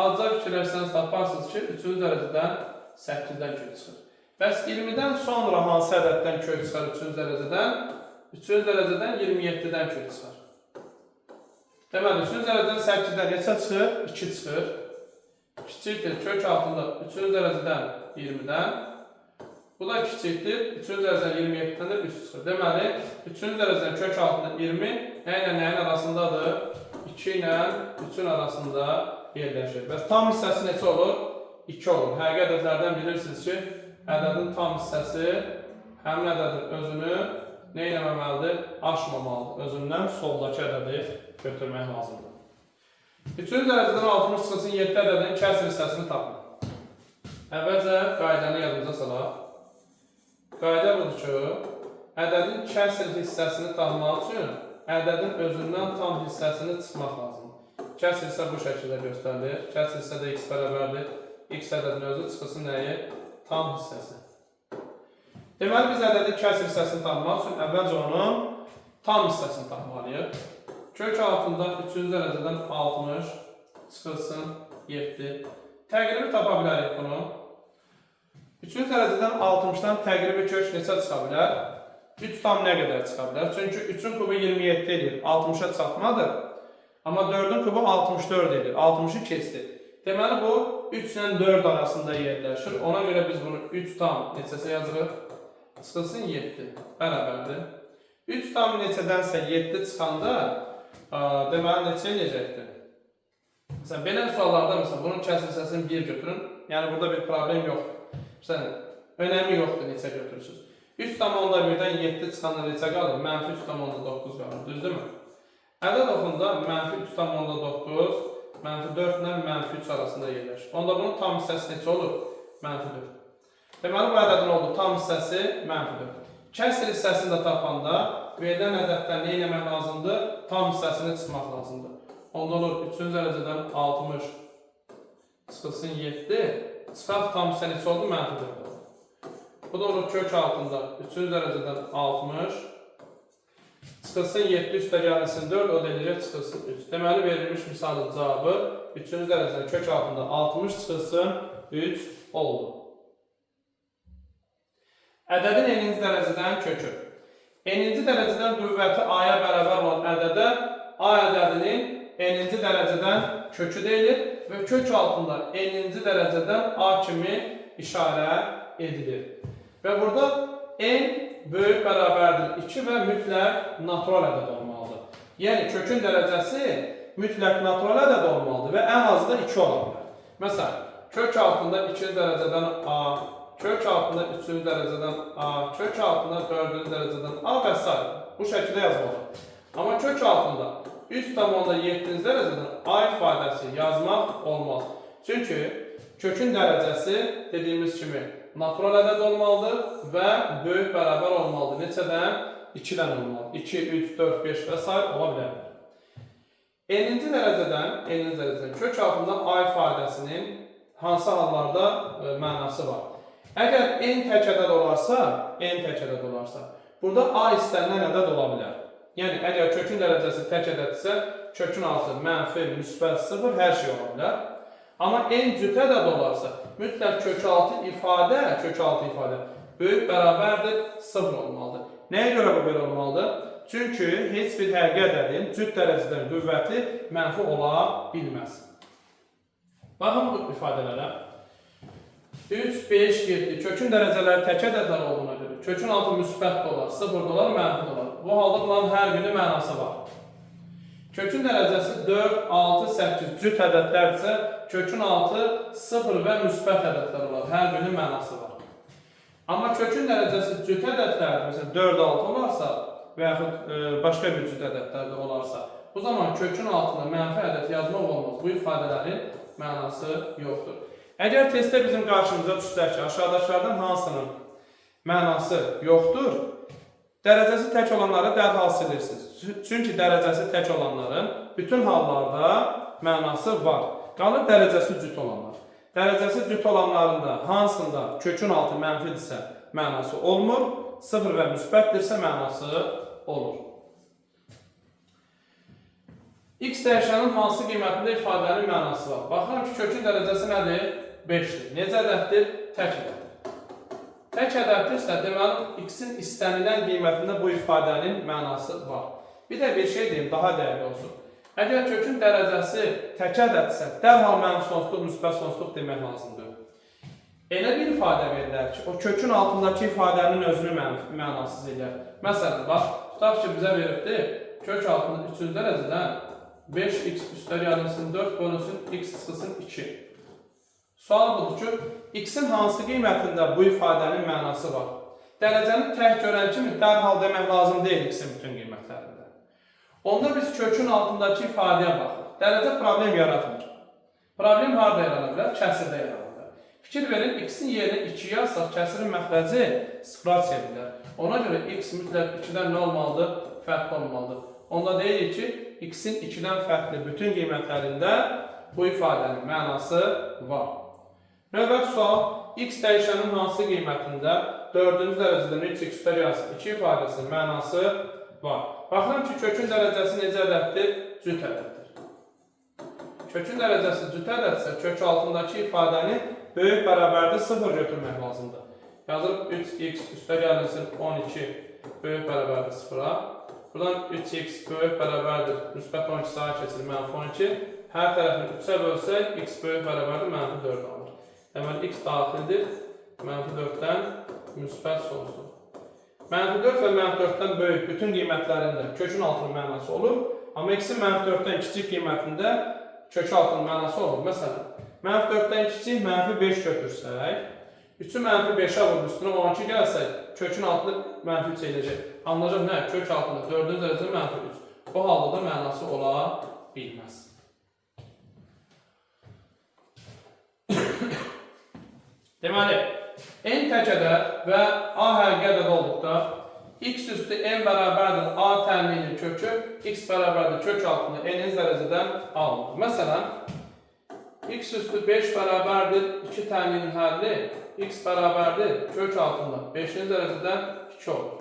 Azca fikirlərsəniz taparsınız ki, 3-cü dərəcədən 8-dən kök çıxır. Bəs 20-dən sonra hansı ədəddən kök çıxar 3-cü dərəcədən? 3-cü dərəcədən 27-dən kök çıxar. Deməli, 3-cü dərəcədən 8-dən neçə çıxır? 2 çıxır. Kiçikdir, kök altında 3-cü dərəcədən 20-dən. Bu da kiçikdir, 3-cü dərəcədən 27-dən də 3 çıxır. Deməli, 3-cü dərəcədən kök altında 20 nə ilə nəyin arasındadır? 2 ilə 3-ün arasında yerləşir. Və tam hissəsi neçə olur? 2 olur. Həqiqi ədədlərdən bilirsiniz ki, ədədin tam hissəsi həmin ədədin özünü nə eləməməlidir? Aşmamalıdır. Özündən soldakı ədədi götürmək lazımdır. 3-cü dərəcədən 60 çıxılsın 7 ədədin kəsr hissəsini tapın. Əvvəlcə qaydanı yadımıza salaq. Qayda budur ki, ədədin kəsr hissəsini tapmaq üçün ədədin özündən tam hissəsini çıxmaq lazımdır. Kəsr hissə bu şəkildə göstərilir. Kəsr hissə də x bərabərdir. X ədədin özü çıxılsın nəyi? tam hissəsi. Deməli, biz ədədin kəsr hissəsini tapmaq üçün əvvəlcə onun tam hissəsini tapmalıyıq. Kök altında 3-cü dərəcədən 60 çıxılsın 7. Təqribi tapa bilərik bunu. 3-cü dərəcədən 60-dan təqribi kök neçə çıxa bilər? 3 tam nə qədər çıxa bilər? Çünki 3-ün kubu 27 edir, 60-a çatmadır. Amma 4-ün kubu 64 edir, 60-ı keçdi. Deməli, bu 3 ilə 4 arasında yerləşir. Ona görə biz bunu 3 tam neçəsə yazırıq? Çıxılsın 7. Bərabərdir. 3 tam neçədənsə 7 çıxanda, deməli, neçə eləyəcəkdir? Məsələn, belə suallarda, bunun kəsr hissəsini 1 götürün. Yəni, burada bir problem yoxdur. Məsələn, önəmi yoxdur neçə götürürsünüz. 3,1-dən 7 çıxanda neçə qalır? Mənfi 3,9 qalır, düzdürmü? Ədəd oxunda mənfi 3,9, mənfi 4 ilə mənfi 3 arasında yerləşir. Onda bunun tam hissəsi neçə olur? Mənfi 4. Deməli, bu ədədin olduğu tam hissəsi mənfi 4. Kəsr hissəsini də tapanda verilən ədəddən nə etmək lazımdır? Tam hissəsini çıxmaq lazımdır. Onda olur 3-cü dərəcədən 60 çıxılsın 7, çıxaq tam hissə neçə oldu? Mənfi 4 oldu. Bu da olur kök altında 3-cü dərəcədən 60 çıxılsın 7 üstə gəlsin 4, o da eləyəcək çıxılsın 3. Deməli, verilmiş misalın cavabı 3-cü dərəcədən kök altında 60 çıxılsın 3 oldu. Ədədin n-ci dərəcədən kökü. N-ci dərəcədən qüvvəti a-ya bərabər olan ədədə a ədədinin n-ci dərəcədən kökü deyilir və kök altında n-ci dərəcədən a kimi işarə edilir. Və burada n böyük bərabərdir 2 və mütləq natural ədəd olmalıdır. Yəni, kökün dərəcəsi mütləq natural ədəd olmalıdır və ən azı da 2 ola bilər. Məsələn, kök altında 2-ci dərəcədən a, kök altında 3-cü dərəcədən a, kök altında 4-cü dərəcədən a və s. Bu şəkildə yazmalıdır. Amma kök altında 3,7-ci dərəcədən a ifadəsi yazmaq olmaz. Çünki kökün dərəcəsi dediyimiz kimi natural ədəd olmalıdır və böyük bərabər olmalıdır. Neçədən? 2-dən olmalıdır. 2, 3, 4, 5 və s. ola bilər. N-ci dərəcədən kök altında a ifadəsinin hansı hallarda mənası var? Əgər n tək ədəd olarsa, burada a istənilən ədəd ola bilər. Yəni, əgər kökün dərəcəsi tək ədəddirsə, kökün altı mənfi, müsbət 0 hər şey ola bilər. Amma n cüt ədəd olarsa, mütləq kök altı ifadə böyük bərabərdir 0 olmalıdır. Nəyə görə bu belə olmalıdır? Çünki heç bir həqiqi ədədin cüt dərəcədən qüvvəti mənfi ola bilməz. Baxın bu ifadələrə. 3, 5, 7 kökün dərəcələri tək ədədlər olduğuna görə kökün altı müsbət də olar, 0 da olar, mənfi də olar. Bu halda bunların hər birinin mənası var. Kökün dərəcəsi 4, 6, 8 cüt ədədlərdirsə, kökün altı 0 və müsbət ədədlər olar. Hər birinin mənası var. Amma kökün dərəcəsi cüt ədədlərdir, məsələn 4, 6 olarsa və yaxud başqa bir cüt ədədlərdə olarsa, bu zaman kökün altında mənfi ədəd yazmaq olmaz. Bu ifadələrin mənası yoxdur. Əgər testdə bizim qarşımıza düşsə ki, aşağıdakılardan hansının mənası yoxdur, dərəcəsi tək olanları dərhal silirsiniz. Çünki dərəcəsi tək olanların bütün hallarda mənası var. Qalır dərəcəsi cüt olanlar. Dərəcəsi cüt olanların da hansında kökün altı mənfidirsə mənası olmur, 0 və müsbətdirsə mənası olur. X dəyişənin hansı qiymətində ifadənin mənası var? Baxıram ki, kökün dərəcəsi nədir? 5-dir. Necə ədəddir? Tək ədəddir. Tək ədəddirsə, deməli, x-in istənilən qiymətində bu ifadənin mənası var. Bir də bir şey deyim, daha dəyərli olsun. Əgər kökün dərəcəsi tək ədəddirsə, dərhal mənfi sonsuzluq, müsbət sonsuzluq demək lazımdır. Elə bir ifadə verirlər ki, o kökün altındakı ifadənin özünü mənasız edir. Məsələn, bax, tutaq ki, bizə veribdir, kök altında 3-cü dərəcədən 5x üstəlik alınsın 4 bölünsün x çıxılsın 2. Sual budur ki, x-in hansı qiymətində bu ifadənin mənası var? Dərəcəni tək görən kimi dərhal demək lazım deyil x-in bütün qiymətlərində. Onda biz kökün altındakı ifadəyə baxırıq. Dərəcə problem yaratmır. Problem harada yarana bilər? Kəsirdə yarana bilər. Fikir verin, x-in yerinə 2 yazsaq, kəsirin məxrəci 0-a çevrilir. Ona görə x mütləq 2-dən nə olmalıdır? Fərqli olmalıdır. Onda deyirik ki, x-in 2-dən fərqli bütün qiymətlərində bu ifadənin mənası var. Növbəti sual, x dəyişənin hansı qiymətində 4-cü dərəcədən 3x üstəgəl 2 ifadəsinin mənası var. Baxıram ki, kökün dərəcəsi necə ədəddir? Cüt ədəddir. Kökün dərəcəsi cüt ədədsə, kök altındakı ifadəni böyük bərabərdə 0 götürmək lazımdır. Yazılıb 3x üstəgəlinsin 12 böyük bərabərdir 0-a. Buradan 3x böyük bərabərdir, müsbət 12 sağa keçilir, -12. Hər tərəfini 3-ə bölsək, x böyük bərabərdir, -4 alır. Deməli, x daxildir, -4-dən müsbət sonsuz. -4 və -4-dən böyük bütün qiymətlərində kökün altının mənası olur. Amma x-in -4-dən kiçik qiymətində kök altının mənası olur. Məsələn, -4-dən kiçik -5 götürsək, 3-ü -5-ə vurub üstünə 12 gəlsək, kökün altını -3 eləyəcək. Anlayacaq nə? Kök altında 4-cü dərəcədə -3. Bu halda da mənası ola bilməz. Deməli, n tək ədəd və a həqiqi ədəd olduqda x üstü n bərabərdir a təmini kökü, x bərabərdir kök altında n-in dərəcədən alınır. Məsələn, x üstü 5 bərabərdir 2 təminin həlli, x bərabərdir kök altında 5-ci dərəcədən 2 olur.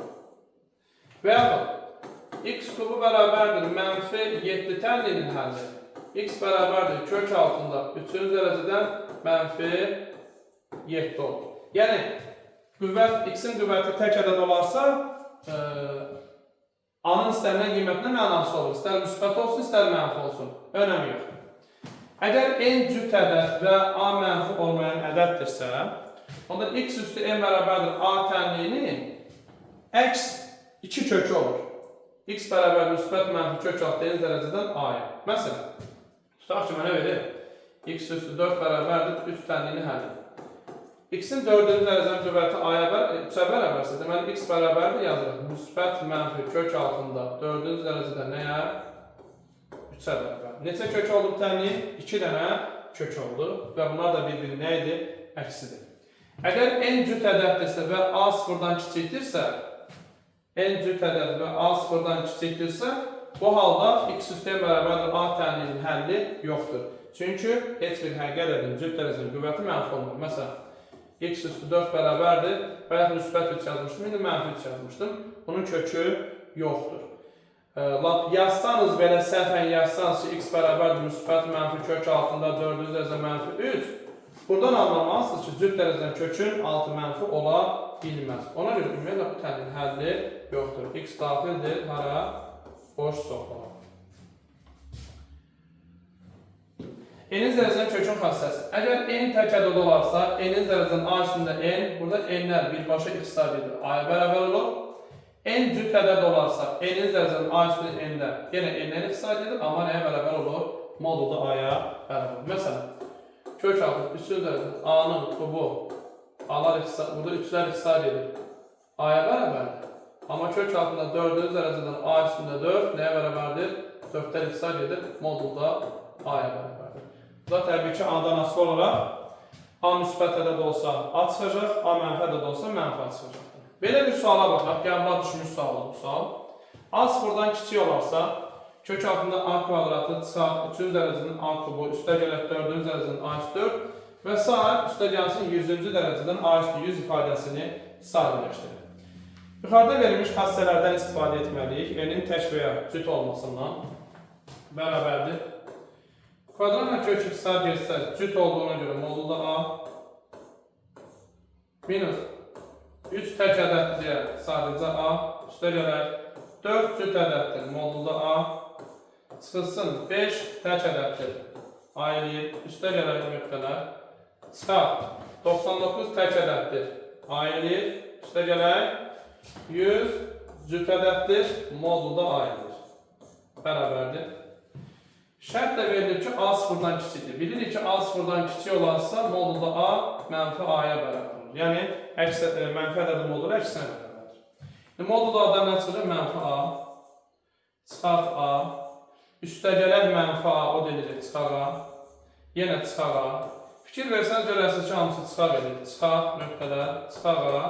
Və yaxud x kubu bərabərdir -7 təminin həlli, x bərabərdir kök altında 3-cü dərəcədən -7 olur. Yəni, x-in qüvvəti tək ədəd olarsa, a-nın istənilən qiymətinə mənası olur. İstər müsbət olsun, istər mənfi olsun. Önəmi yox. Əgər n cüt ədəd və a mənfi olmayan ədəddirsə, onda x üstü n bərabərdir a təmini əks 2 kökü olur. X bərabər müsbət mənfi kök altı n dərəcədən a-ya. Məsələn, tutaq ki, mənə verir. X üstü 4 bərabərdir 3 təmini həlli. X-in 4-cü dərəcənin qüvvəti a-ya 3-ə bərabərsə, deməli x bərabərdir yazırıq. Müsbət mənfi kök altında 4-cü dərəcədə nəyə? 3-ə bərabər. Neçə kök oldu bu təmini? 2 dənə kök oldu və bunlar da bir-biri nə idi? Əksidir. Əgər n cüt ədəddirsə və a sıfırdan kiçikdirsə, n cüt ədəd və a sıfırdan kiçikdirsə, bu halda x üstü n bərabərdir a təminin həlli yoxdur. Çünki heç bir həqiqi ədədin cüt dərəcənin qüvvəti mənfi olmur. Məsələn, x üstü 4 bərabərdir, bayaq müsbət 3 yazmışdım, indi mənfi 3 yazmışdım. Bunun kökü yoxdur. Yazsanız belə səhvən yazsanız ki, x bərabərdir, müsbət mənfi kök altında 4-cü dərəcə -3. Buradan anlamalısınız ki, cüt dərəcədən kökün altı mənfi ola bilməz. Ona görə ümumiyyətlə bu təmin həlli yoxdur. X daxildir, hara? Boş soxlama. N-in dərəcədən kökün xassəsi. Əgər n tək ədəd olarsa, n-in dərəcədən a üstündə n, burada n-lər birbaşa iqtisadi edir, a-ya bərabər olur. N cüt ədəd olarsa, n-in dərəcədən a üstündə n-də yenə n-lər iqtisadi edir, amma nəyə bərabər olur? Modulda a-ya bərabər olur. Məsələn, kök altı 3-cü dərəcədən a-nın kubu, burada 3-lər iqtisadi edir, a-ya bərabərdir. Amma kök altında 4-cü dərəcədən a üstündə 4 nəyə bərabərdir? 4-lər iqtisadi edir, modulda a-ya bərabərdir. Bu da təbii ki, a-dan asılı olaraq a müsbət ədəd olsa a çıxacaq, a mənfi ədəd olsa mənfi çıxacaqdır. Belə bir suala baxaq, qəbula düşmüş sualdır bu sual. A sıfırdan kiçik olarsa, kök altında a kvadratı çıxar 3-cü dərəcənin a kubu, üstə gələk 4-cü dərəcənin a üstü 4 və sair üstə gəlsin 100-cü dərəcədən a üstü 100 ifadəsini sadələşdirir. Yuxarıda verilmiş xassələrdən istifadə etməliyik. N-in tək və ya cüt olmasından bərabərdir. Kvadratla kök iqtisad geçsə, cüt olduğuna görə modulda a minus 3 tək ədəddir deyə sadəcə a üstə gələk 4 cüt ədəddir modulda a çıxılsın 5 tək ədəddir a eləyir üstə gələk nöqtələr çıxar 99 tək ədəddir a eləyir üstə gələk 100 cüt ədəddir modulda a eləyir bərabərdir. Şərt də verilir ki, a sıfırdan kiçikdir. Bilirik ki, a sıfırdan kiçik olarsa, modulda a mənfi a-ya bərabər olur. Yəni, mənfi ədədi modulu əksinə bərabərdir. Modulda a-dan nə çıxır? Mənfi a, çıxart a, üstə gələk mənfi a, o deyəcək çıxar a, yenə çıxar a. Fikir versəniz, görəsiniz ki, hamısı çıxar edir. Çıxar, nöqtələr, çıxar a.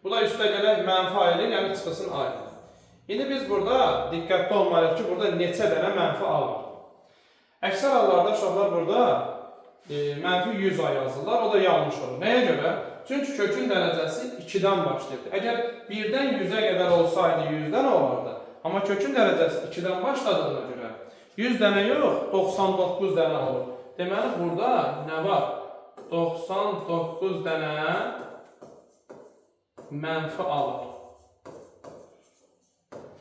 Bu da üstə gələk mənfi a edir, yəni çıxılsın a edir. İndi biz burada diqqətli olmalıyıq ki, burada neçə dənə mənfi a var. Əksər hallarda uşaqlar burada mənfi 100 a yazırlar. O da yanlış olur. Nəyə görə? Çünki kökün dərəcəsi 2-dən başlayır. Əgər 1-dən 100-ə qədər olsaydı 100-dən olardı. Amma kökün dərəcəsi 2-dən başladığına görə 100 dənə yox, 99 dənə olur. Deməli, burada nə var? 99 dənə mənfi a var.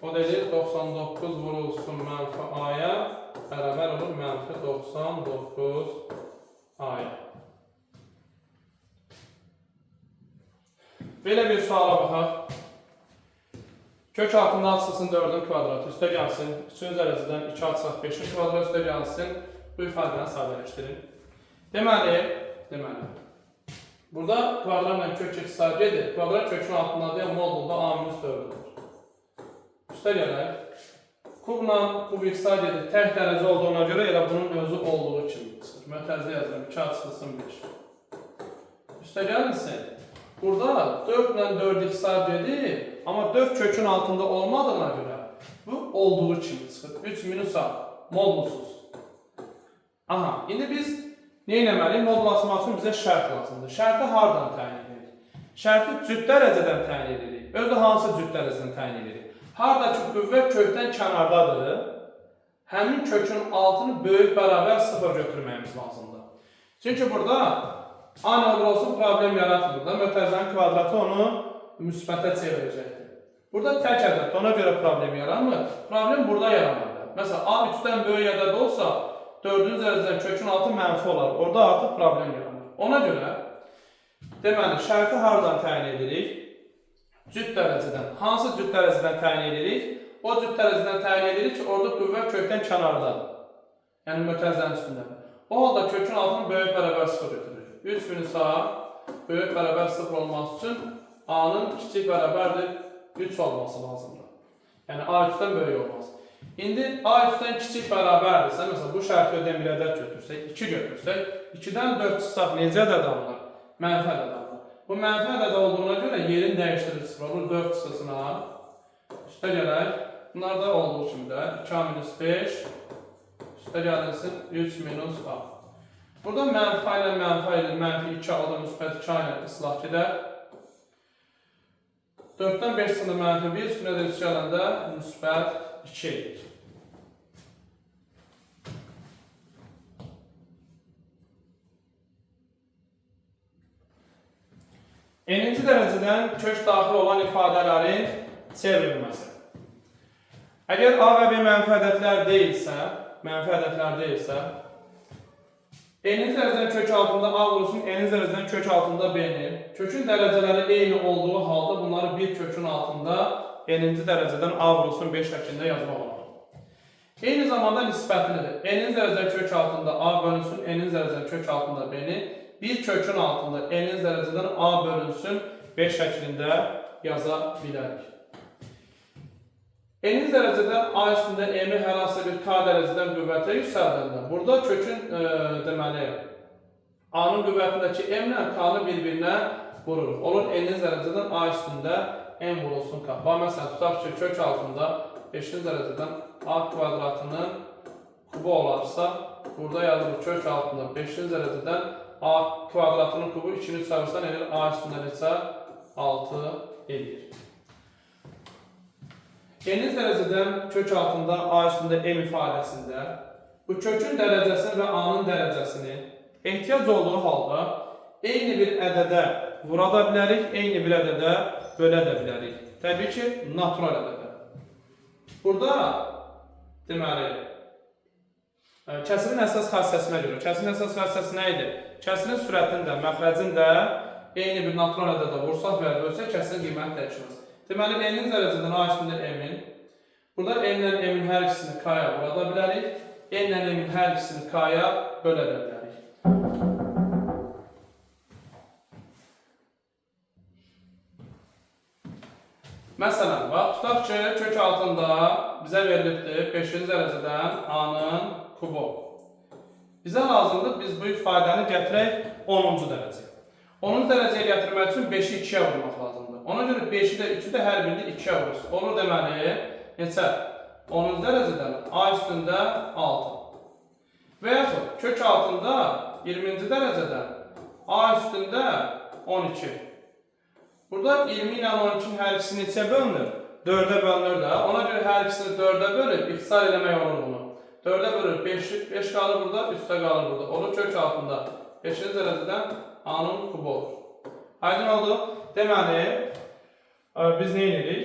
O dedi 99 vurulsun mənfi a-ya bərabər olur mənfi 99 a-ya. Belə bir suala baxaq. Kök altında açılsın 4-ün kvadratı üstə gəlsin. 3-cü dərəcədən 2 açsaq 5-in kvadratı üstə gəlsin. Bu ifadəni sadələşdirin. Deməli, burada kvadratla kök iqtisadiyyədir. Kvadrat kökün altındadır, modulda a-4 olur. Üstə gələk. Kubla kub iqtisadiyyədir. Tək dərəcə olduğuna görə elə bunun özü olduğu kimi çıxır. Mötərizə yazıram. 2 açılsın 5. Üstə gəlinsin. Burada 4 ilə 4 iqtisadiyyədir. Amma 4 kökün altında olmadığına görə bu olduğu kimi çıxır. 3 minus a. Modulsuz. Aha. İndi biz nə etməliyik? Modul açmaq üçün bizə şərt lazımdır. Şərti hardan təyin edirik? Şərti cüt dərəcədən təyin edirik. Özü hansı cüt dərəcədən təyin edirik? Hardakı qüvvət kökdən kənardadır. Həmin kökün altını böyük bərabər 0 götürməyimiz lazımdır. Çünki burada a nə olur olsun problem yaratmır da. Mötərizənin kvadratı onu müsbətə çevirəcəkdir. Burada tək ədəd, ona görə problem yaranmır. Problem burada yaranmalıdır. Məsələn, a 3-dən böyük ədəd olsa 4-cü dərəcədən kökün altı mənfi olar. Orada artıq problem yaranır. Ona görə deməli, şərti hardan təyin edirik? Cüt dərəcədən. Hansı cüt dərəcədən təyin edirik? O cüt dərəcədən təyin edirik ki, orada qüvvət kökdən kənardadır. Yəni mötərizənin üstündədir. O halda kökün altını böyük bərabər 0 götürür. 3 minus a böyük bərabər 0 olması üçün a-nın kiçik bərabərdir 3 olması lazımdır. Yəni a 3-dən böyük olması. İndi a 3-dən kiçik bərabərdirsə, məsələn bu şərti ödən bir ədəd götürsək, 2 götürsək, 2-dən 4 çıxsaq necə ədəd alınır? Mənfi ədəd alınır. Bu mənfi ədəd olduğuna görə yerin dəyişdirir 0 olur, 4 çıxısın a. Üstə gələk. Bunlar da olduğu kimi də 2a minus 5. Üstə gəlinsin 3 minus a. Burada mənfi ilə mənfi 2 a da müsbət 2 a ilə islah gedər. 4-dən 5 sınır mənfi 1, üstünə də 3 gələndə müsbət 2 edir. N-ci dərəcədən kök daxil olan ifadələrin çevrilməsi. Əgər a və b mənfi ədədlər deyilsə, n-ci dərəcədən kök altında a vurulsun, n-ci dərəcədən kök altında b-ni, kökün dərəcələri eyni olduğu halda bunları bir kökün altında n-ci dərəcədən a vurulsun b şəklində yazmaq olar. Eyni zamanda nisbətlidir. N-ci dərəcədən kök altında a bölünsün, n-ci dərəcədən kök altında b-ni bir kökün altında n-ci dərəcədən a bölünsün b şəklində yaza bilərik. N-ci dərəcədən a üstündə m-i hər hansı bir k dərəcədən qüvvətə yüksəldəndə, burada kökün deməli a-nın qüvvətindəki m-lə k-nı bir-birinə vururuq. Olur n-ci dərəcədən a üstündə m vurulsun k. Məsələn, tutaq ki, kök altında 5-ci dərəcədən a kvadratının kubu olarsa, burada yazılır kök altında 5-ci dərəcədən a kvadratının kubu 2-ni çağırsan edir, a üstündə neçə? 6 edir. N-ci dərəcədən kök altında a üstündə m ifadəsində bu kökün dərəcəsini və a-nın dərəcəsini ehtiyac olduğu halda eyni bir ədədə vura da bilərik, eyni bir ədədə bölə də bilərik. Təbii ki, natural ədədə. Burada deməli kəsirin əsas xassəsinə görə. Kəsirin əsas xassəsi nə idi? Kəsirin sürətini də, məxrəcini də eyni bir natural ədədə vursaq və bölsək kəsirin qiyməti dəyişməz. Deməli, n-ci dərəcədən a üstündə m-in. Burada n-lə m-in hər ikisini k-ya vura da bilərik. N-lə m-in hər ikisini k-ya bölə də bilərik. Məsələn, bax, tutaq ki, kök altında bizə verilibdir 5-ci dərəcədən a-nın kubu. Bizə lazımdır, biz bu ifadəni gətirək 10-cu dərəcəyə. 10-cu dərəcəyə gətirmək üçün 5-i 2-yə vurmaq lazımdır. Ona görə 5-i də 3-ü də hər birini 2-yə vururuz. Olur deməli, neçə? 10-cu dərəcədən a üstündə 6. Və yaxud kök altında 20-ci dərəcədən A üstündə 12. Burada 20 ilə 12-nin hər ikisi neçə bölünür? 4-ə bölünür də. Ona görə hər ikisini 4-ə bölüb ixtisar eləmək olur bunu. 4-ə bölür, 5 qalır burada, 3-də qalır burada. Olur kök altında 5-ci dərəcədən A-nın kubu olur. Aydın oldu. Deməli, biz nə edirik?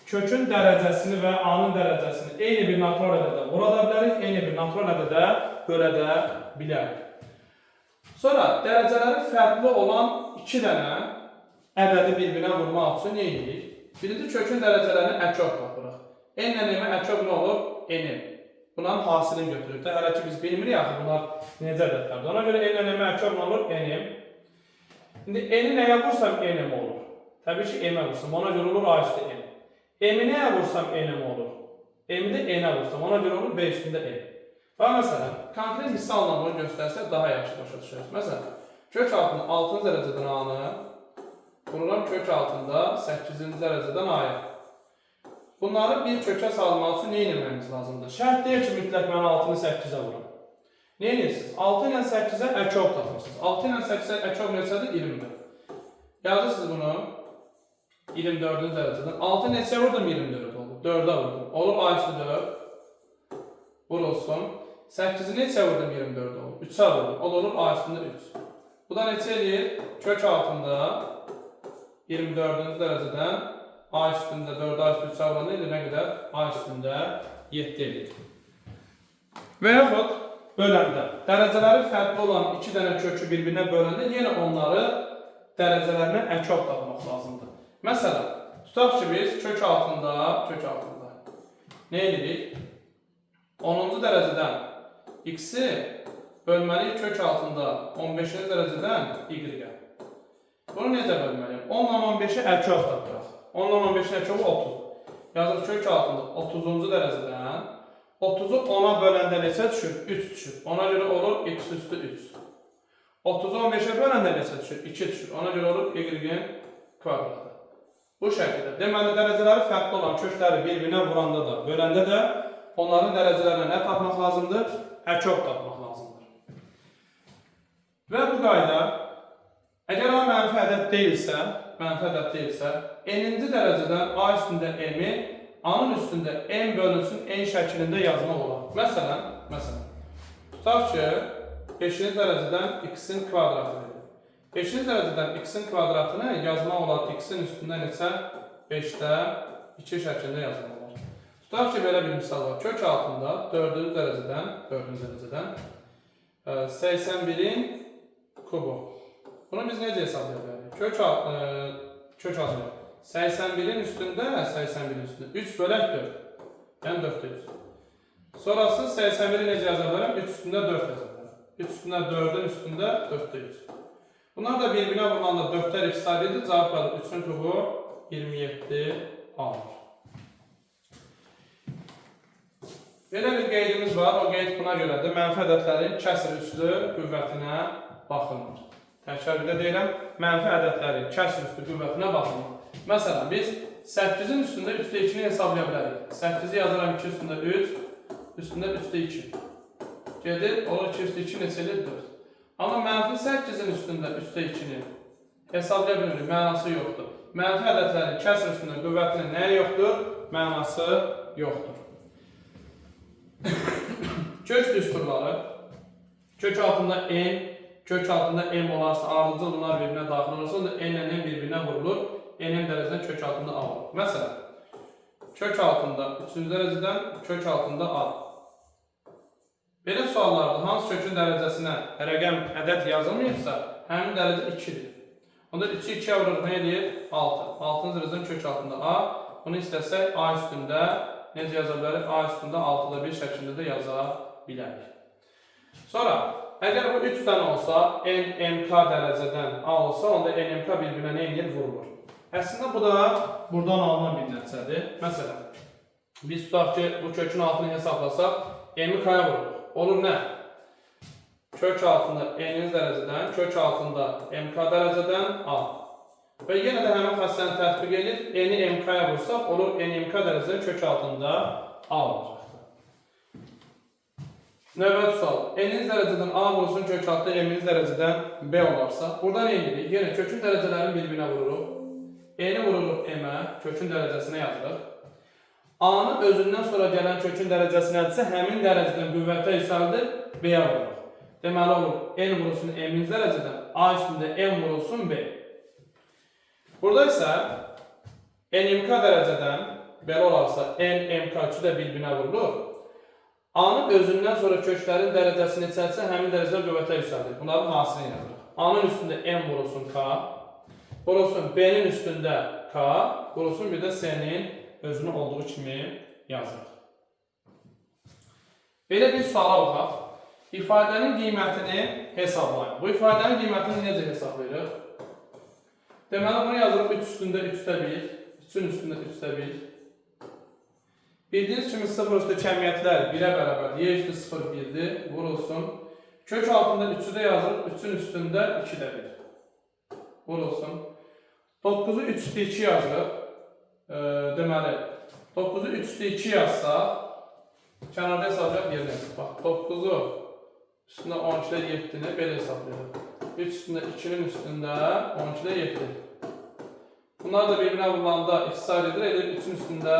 Kökün dərəcəsini və A-nın dərəcəsini eyni bir natural ədədə vura da bilərik, eyni bir natural ədədə bölə də bilərik. Sonra dərəcələri fərqli olan 2 dənə ədədi bir-birinə vurmaq üçün nə edirik? Birinci kökün dərəcələrini əkov tapırıq. N ilə M-ə əkov nə olur? N-in. Bunların hasilini götürürük də. Hələ ki biz bilmirik axı bunlar necə ədədlərdir. Ona görə N ilə M-ə əkov nə olur? N-im. İndi N-i nəyə vursam N-im olur? Təbii ki M-ə vursam. Ona görə olur A üstü M. M-i nəyə vursam N-im olur? M-i də N-ə vursam. Ona görə olur B üstündə M. Və məsələn, konkret hissə anlamını göstərsək daha yaxşı başa düşürük. Məsələn, kök altında 6-cı dərəcədən A-nı vururam kök altında 8-ci dərəcədən A-ya. Bunları bir kökə salmaq üçün nə etmemiz lazımdır? Şərt deyil ki, mütləq mən 6-nı 8-ə vuram. Nə edirsiniz? 6 ilə 8-ə əkov tapırsınız. 6 ilə 8-ə əkov neçədir? 24. Yazırsınız bunu 24-cü dərəcədən. 6 neçə vurdum? 24 oldu. 4-ə vurdum. Olur A üstü 4. Vurulsun. 8-i neçə vurdum? 24 oldu. 3-ə vurdum. O da olur A üstündə 3. Bu da neçə eləyir? Kök altında 24-cü dərəcədən A üstündə 4 A üstü 3 vuranda nə qədər? A üstündə 7 eləyir. Və yaxud böləndə dərəcələri fərqli olan 2 dənə kökü bir-birinə böləndə yenə onları dərəcələrinə əkov tapmaq lazımdır. Məsələn, tutaq ki biz kök altında nə edirik? 10-cu dərəcədən x-i bölməliyik kök altında 15-ci dərəcədən y-ə. Bunu necə bölməliyim? 10 ilə 15-i əkov tapıraq. 10 ilə 15-in əkovu 30. Yazır kök altında 30-cu dərəcədən 30-u 10-a böləndə neçə düşür? 3 düşür. Ona görə olur x üstü 3. 30-u 15-ə böləndə neçə düşür? 2 düşür. Ona görə olur y-in kvadratı. Bu şəkildə. Deməli, dərəcələri fərqli olan kökləri bir-birinə vuranda da, böləndə də onların dərəcələrinə nə tapmaq lazımdır? Əkov tapmaq lazımdır. Və bu qayda, əgər A mənfi ədəd deyilsə, n-ci dərəcədən A üstündə m-i A-nın üstündə m bölünsün n şəklində yazmaq olar. Məsələn, tutaq ki, 5-ci dərəcədən x-in kvadratı verir. 5-ci dərəcədən x-in kvadratını yazmaq olar x-in üstündə neçə? 5-də 2 şəklində yazmaq olar. Tutaq ki, belə bir misal var. Kök altında 4-cü dərəcədən 81-in kubu. Bunu biz necə hesablaya bilərik? Kök altında 81-in üstündə 3 bölək 4. Yəni 4-də 3. Sonrası 81-i necə yaza bilərəm? 3 üstündə 4 yaza bilərəm. 3 üstündə 4-ün üstündə 4-də 3. Bunlar da bir-birinə vurulanda 4-lər iqtisadi edir. Cavab qalır 3-ün kubu 27 alır. Belə bir qeydimiz var. O qeyd buna görədir. Mənfi ədədlərin kəsr üstü qüvvətinə baxılmır. Təkrar deyirəm. Mənfi ədədlərin kəsr üstü qüvvətinə baxılmır. Məsələn, biz 8-in üstündə 3-də 2-ni hesablaya bilərik. 8-i yazıram 2 üstündə 3, üstündə 3-də 2. Gedir, olur 2 üstdə 2 neçə edir? 4. Amma mənfi 8-in üstündə 3-də 2-ni hesablaya bilmirik, mənası yoxdur. Mənfi ədədlərin kəsr üstündə qüvvətinin nəyə yoxdur? Mənası yoxdur. Kök düsturları, kök altında m olarsa, ardıcıl bunlar bir-birinə daxil olursa, onda n ilə n bir-birinə vurulur, n-in dərəcədən kök altında a olur. Məsələn, kök altında 3-cü dərəcədən kök altında a. Belə suallarda hansı kökün dərəcəsinə rəqəm ədəd yazılmayıbsa, həmin dərəcə 2-dir. Onda 3-ü 2-yə vurur, nə edir? 6. 6-cı dərəcədən kök altında a. Bunu istəsək a üstündə necə yaza bilərik? A üstündə 6-da 1 şəklində də yaza bilərik. Sonra, əgər bu 3 dənə olsa, n-mk dərəcədən a olsa, onda n-mk bir-birinə nə edir? Vurulur. Əslində bu da buradan alınan bir nəticədir. Məsələn, biz tutaq ki, bu kökün altını hesablasaq, m-k'ya vurulur. Olur nə? Kök altında n-in dərəcədən, kök altında mk dərəcədən a. Və yenə də həmin xəstəni tətbiq edib, n-i mk-ya vursaq, olur n-mk dərəcədən kök altında a olacaqdır. Növbəti sual. N'iniz dərəcədən A vurulsun kök altı M'iniz dərəcədən B olarsa, burada nə edirik? Yenə kökün dərəcələrini bir-birinə vururuq. N'ni vururuq M'ə, kökün dərəcəsinə yazırıq. A-nın özündən sonra gələn kökün dərəcəsi nədirsə, həmin dərəcədən qüvvətə yüksəldir, B-yə vururuq. Deməli olur, N vurulsun M'iniz dərəcədən, A üstündə M vurulsun B. Burada isə NMK dərəcədən, belə olarsa, NMK üçü də bir-birinə vurulur. A-nın özündən sonra köklərin dərəcəsini içərsə, həmin dərəcədən qüvvətə yüksəldir. Bunların hasilini yazırıq. A-nın üstündə M vurulsun K, vurulsun B-nin üstündə K, vurulsun bir də S-nin özünün olduğu kimi yazırıq. Belə bir suala baxaq. İfadənin qiymətini hesablayın. Bu ifadənin qiymətini necə hesablayırıq? Deməli, bunu yazırıq 3 üstündə 3'də 1, 3'ün üstündə 3'də 1. Bildiğiniz kimi 0 üstü kəmiyyətlər 1'ə bərabər, y üstü 0 1'dir, vurulsun. Kök altında 3'ü də yazırıq, 3'ün üstündə 2'də 1. Vurulsun. 9'u 3 üstü 2 yazırıq. Deməli, 9'u 3 üstü 2 yazsaq, kənarda hesablayaq yerinə. Bax, 9'u üstündə 12'də 7'ni belə hesablayırıq. 3 üstündə 2'nin üstündə 12'də 7. Bunlar da birbirine vurulanda iktisar edir. 3'ün üstündə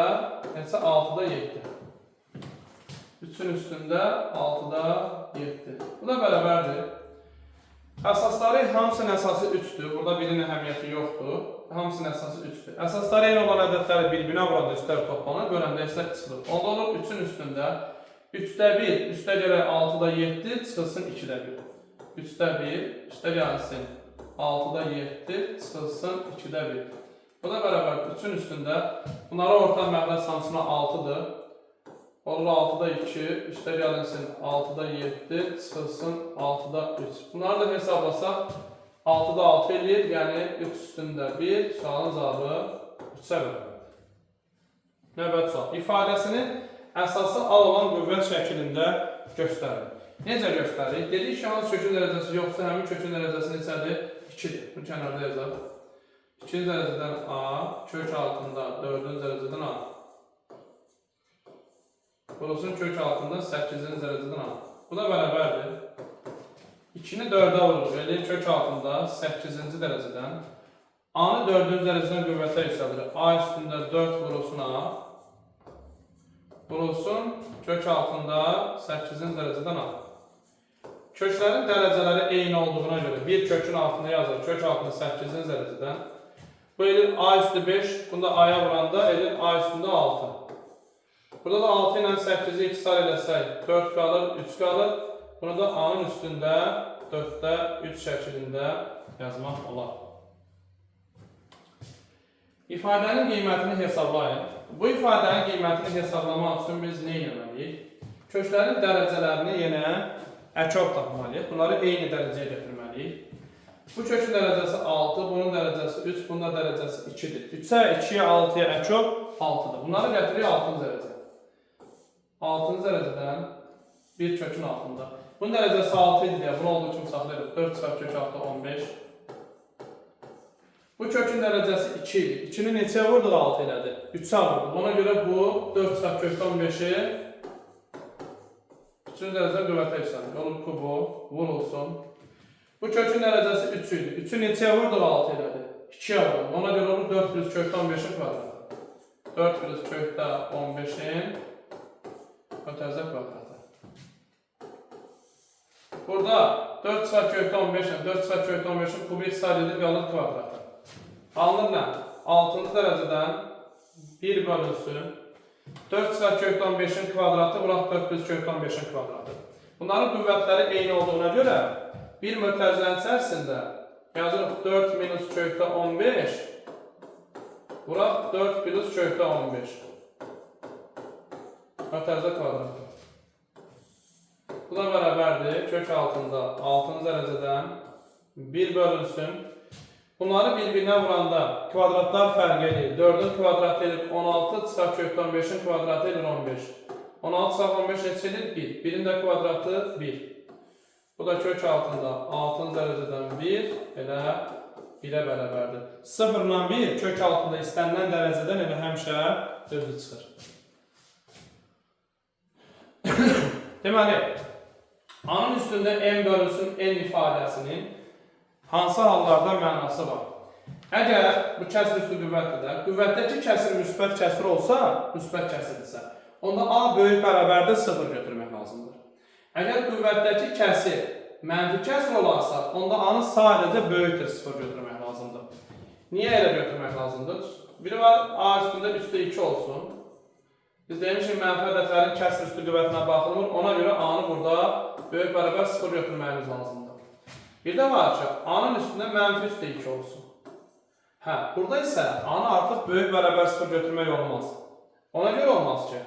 6'da 7. 3'ün üstündə 6'da 7. Bu da bərabərdir. Əsasları hamısının əsası 3'dür. Burada birinin əhəmiyyəti yoxdur. Hamısının əsası 3'dür. Əsasları eyni olan ədədləri bir-birinə vuranda üstlər toplanır, böləndə isə çıxılır. Onda olur 3'ün üstündə 3'də 1, üstə gələk 6'da 7, çıxılsın 2'də 1. 3'də 1, üstə gəlsin 6'da 7, çıxılsın 2'də 1. Bu da bərabərdir. 3'ün üstündə bunlara orta məqdər sancısına 6'dır. Olur 6'da 2, üstə gəlinsin 6'da 7, çıxılsın 6'da 3. Bunları da hesablasaq 6'da 6 eləyir, yəni 3 üstündə 1, sualın cavabı 3'ə bərabərdir. Növbəti sual. İfadəsini əsası A olan qüvvət şəklində göstərir. Necə göstərir? Dedik ki, hansı kökün dərəcəsi yoxsa həmin kökün dərəcəsi neçədir? 2'dir. Bu kənarda yazaq. 2 dərəcədən A, kök altında 4-cü dərəcədən A. Vurulsun kök altında 8-ci dərəcədən A. Bu da bərabərdir. 2'ni 4'ə vururuq. Eləyir kök altında 8-ci dərəcədən. A-nı 4-cü dərəcədən qüvvətə yüksəldir. A üstündə 4 vurulsun A. Vurulsun kök altında 8-ci dərəcədən A. Köklərin dərəcələri eyni olduğuna görə bir kökün altında yazılır. Kök altında 8-ci dərəcədən. Bu elir A üstü 5, bunda A'ya vuranda elir A üstündə 6. Burada da 6 ilə 8'i iktisar eləsək 4 qalır, 3 qalır. Bunu da A'nın üstündə 4'də 3 şəklində yazmaq olar. İfadənin qiymətini hesablayın. Bu ifadənin qiymətini hesablamaq üçün biz nə etməliyik? Köklərin dərəcələrini yenə əkov tapmalıyıq. Bunları eyni dərəcəyə gətirməliyik. Bu kökün dərəcəsi 6, bunun dərəcəsi 3, bunun da dərəcəsi 2'dir. 3'ə, 2'yə, 6'ya əkov 6'dır. Bunları gətiririk 6-cı dərəcə. 6-cı dərəcədən bir kökün altında. Bunun dərəcəsi 6 idi deyə, bunu olduğu kimi saxlayırıq. 4 çıxar kök altı 15. Bu kökün dərəcəsi 2 idi. 2'ni neçəyə vurduq 6 elədi? 3'ə vurduq. Ona görə bu 4 çıxar kök 15'i 3-cü dərəcədən qüvvətə yüksəldir. Olur ki, bu vurulsun. Bu kökün dərəcəsi 3 idi. 3'ü neçəyə vurduq 6 elədi? 2'yə vurduq. Ona görə olur 4 plus kökdə 15'in kvadratı. 4 plus kökdə 15'in ötərizə kvadratı. Burada 4 çıxar kökdə 15 ilə 4 çıxar kökdə 15'in kubik sayı edir, qalır kvadratı. Alınır nə? 6-cı dərəcədən 1 bölünsün. 4 çıxar kökdə 15'in kvadratı, buraq 4 plus kökdə 15'in kvadratı. Bunların qüvvətləri eyni olduğuna görə bir mötərizənin içərisində yazırıq 4 minus kökdə 15, buraq 4 plus kökdə 15. Mötərizə kvadratı. Bu da bərabərdir. Kök altında 6-cı dərəcədən 1 bölünsün. Bunları bir-birinə vuranda kvadratlar fərq edir. 4'ün kvadratı edir 16, çıxar kökdə 15'in kvadratı edir 15. 16 çıxar 15 neçə edir? 1. 1'in də kvadratı 1. Bu da kök altında 6-cı dərəcədən 1 elə 1'ə bərabərdir. 0 ilə 1 kök altında istənilən dərəcədən elə həmişə özü çıxır. Deməli, A-nın üstündə n bölünsün n ifadəsinin hansı hallarda mənası var? Əgər bu kəsr üstü qüvvətdirsə, qüvvətdəki kəsir müsbət kəsir olsa, müsbət kəsirdirsə, onda A böyük bərabərdə 0 götürmək lazımdır. Əgər qüvvətdəki kəsir mənfi kəsir olarsa, onda A-nı sadəcə böyükdür 0 götürmək lazımdır. Niyə elə götürmək lazımdır? Biri var, A üstündə üstə 2 olsun. Biz demişik, mənfi ədədlərin kəsr üstü qüvvətinə baxılmır, ona görə A-nı burada böyük bərabər 0 götürməyimiz lazımdır. Bir də var ki, A-nın üstündə mənfi üstə 2 olsun. Hə, burada isə A-nı artıq böyük bərabər 0 götürmək olmaz. Ona görə olmaz ki,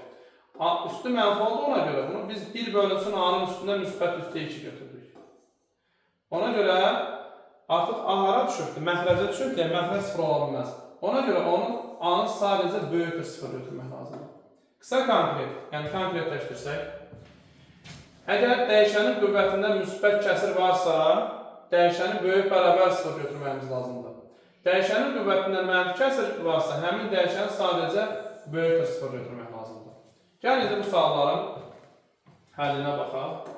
üstü mənfi olduğuna görə bunu biz 1 bölünsün A-nın üstündə müsbət üstə 2 götürdük. Ona görə artıq A hara düşübdür? Məxrəcə düşübdür, məxrəc 0 ola bilməz. Ona görə A-nı sadəcə böyükdür 0 götürmək lazımdır. Qısa konkret, yəni konkretləşdirsək, əgər dəyişənin qüvvətində müsbət kəsir varsa, dəyişəni böyük bərabər 0 götürməyimiz lazımdır. Dəyişənin qüvvətində mənfi kəsir varsa, həmin dəyişəni sadəcə böyükdür 0 götürmək lazımdır. Gəlin indi bu sualların həllinə baxaq.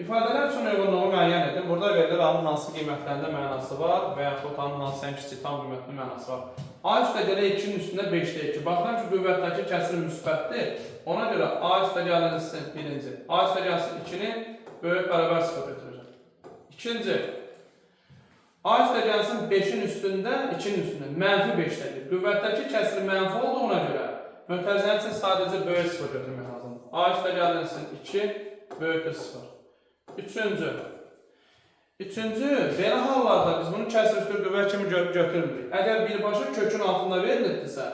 İfadələr üçün uyğunluğu müəyyən edin. Burada verilir A-nın hansı qiymətlərində mənası var və yaxud A-nın hansı ən kiçik tam qiymətli mənası var. A üstəgələ 2-nin üstündə 5-də 2. Baxıram ki, qüvvətdəki kəsir müsbətdir. Ona görə A üstəgəlinin birinci, A üstəgəlsin 2-ni böyük bərabər 0 götürəcəm. İkinci, A üstəgəlsin 5-in üstündə, 2-nin üstündə mənfi 5-dədir. Qüvvətdəki kəsir mənfi olduğuna görə mötərizənin üçün sadəcə böyük 0 götürmək lazımdır. A üstəgəlsin 2 böyükdür 0. Üçüncü, belə hallarda biz bunu kəsir üstü qüvvət kimi götürmürük. Əgər birbaşa kökün altında verilirdirsə,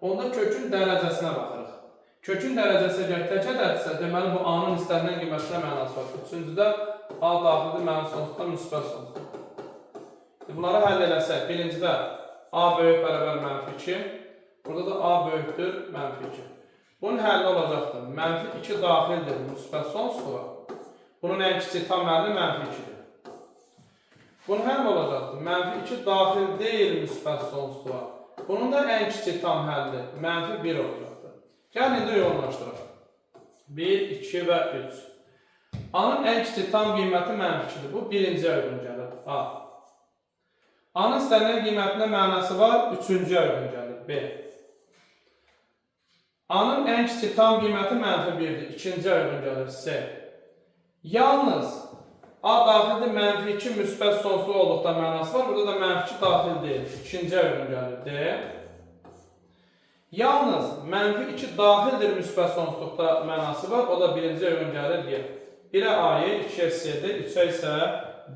onda kökün dərəcəsinə baxırıq. Kökün dərəcəsi əgər tək ədəddirsə, deməli bu A-nın istənilən qiymətinə mənası var. Üçüncüdə A daxildir, mənfi sonsuzda müsbət sonsuzda. Bunları həll eləsək, birincidə A böyük bərabər mənfi 2, burada da A böyükdür mənfi 2. Bunun həlli olacaqdır. Mənfi 2 daxildir, müsbət sonsuzda. Bunun ən kiçik tam həlli mənfi 2-dir. Bunun həlli olacaqdır. Mənfi 2 daxil deyil müsbət sonsuzluğa. Bunun da ən kiçik tam həlli mənfi 1 olacaqdır. Gəlin indi yoğunlaşdıraq. 1, 2 və 3. A-nın ən kiçik tam qiyməti mənfi 2-dir. Bu birinciyə uyğun gəlir. A. A-nın istənilən qiymətinə mənası var, üçüncüyə uyğun gəlir. B. A-nın ən kiçik tam qiyməti mənfi 1-dir. İkinciyə uyğun gəlir. C. Yalnız A daxildir, mənfi 2 müsbət sonsuzluq olduqda mənası var. Burada da mənfi 2 daxil deyil. İkinciyə uyğun gəlir. D. Yalnız mənfi 2 daxildir, müsbət sonsuzluqda mənası var. O da birinciyə uyğun gəlir. Y. 1-ə A-yı, 2-yə C-dir, 3-ə isə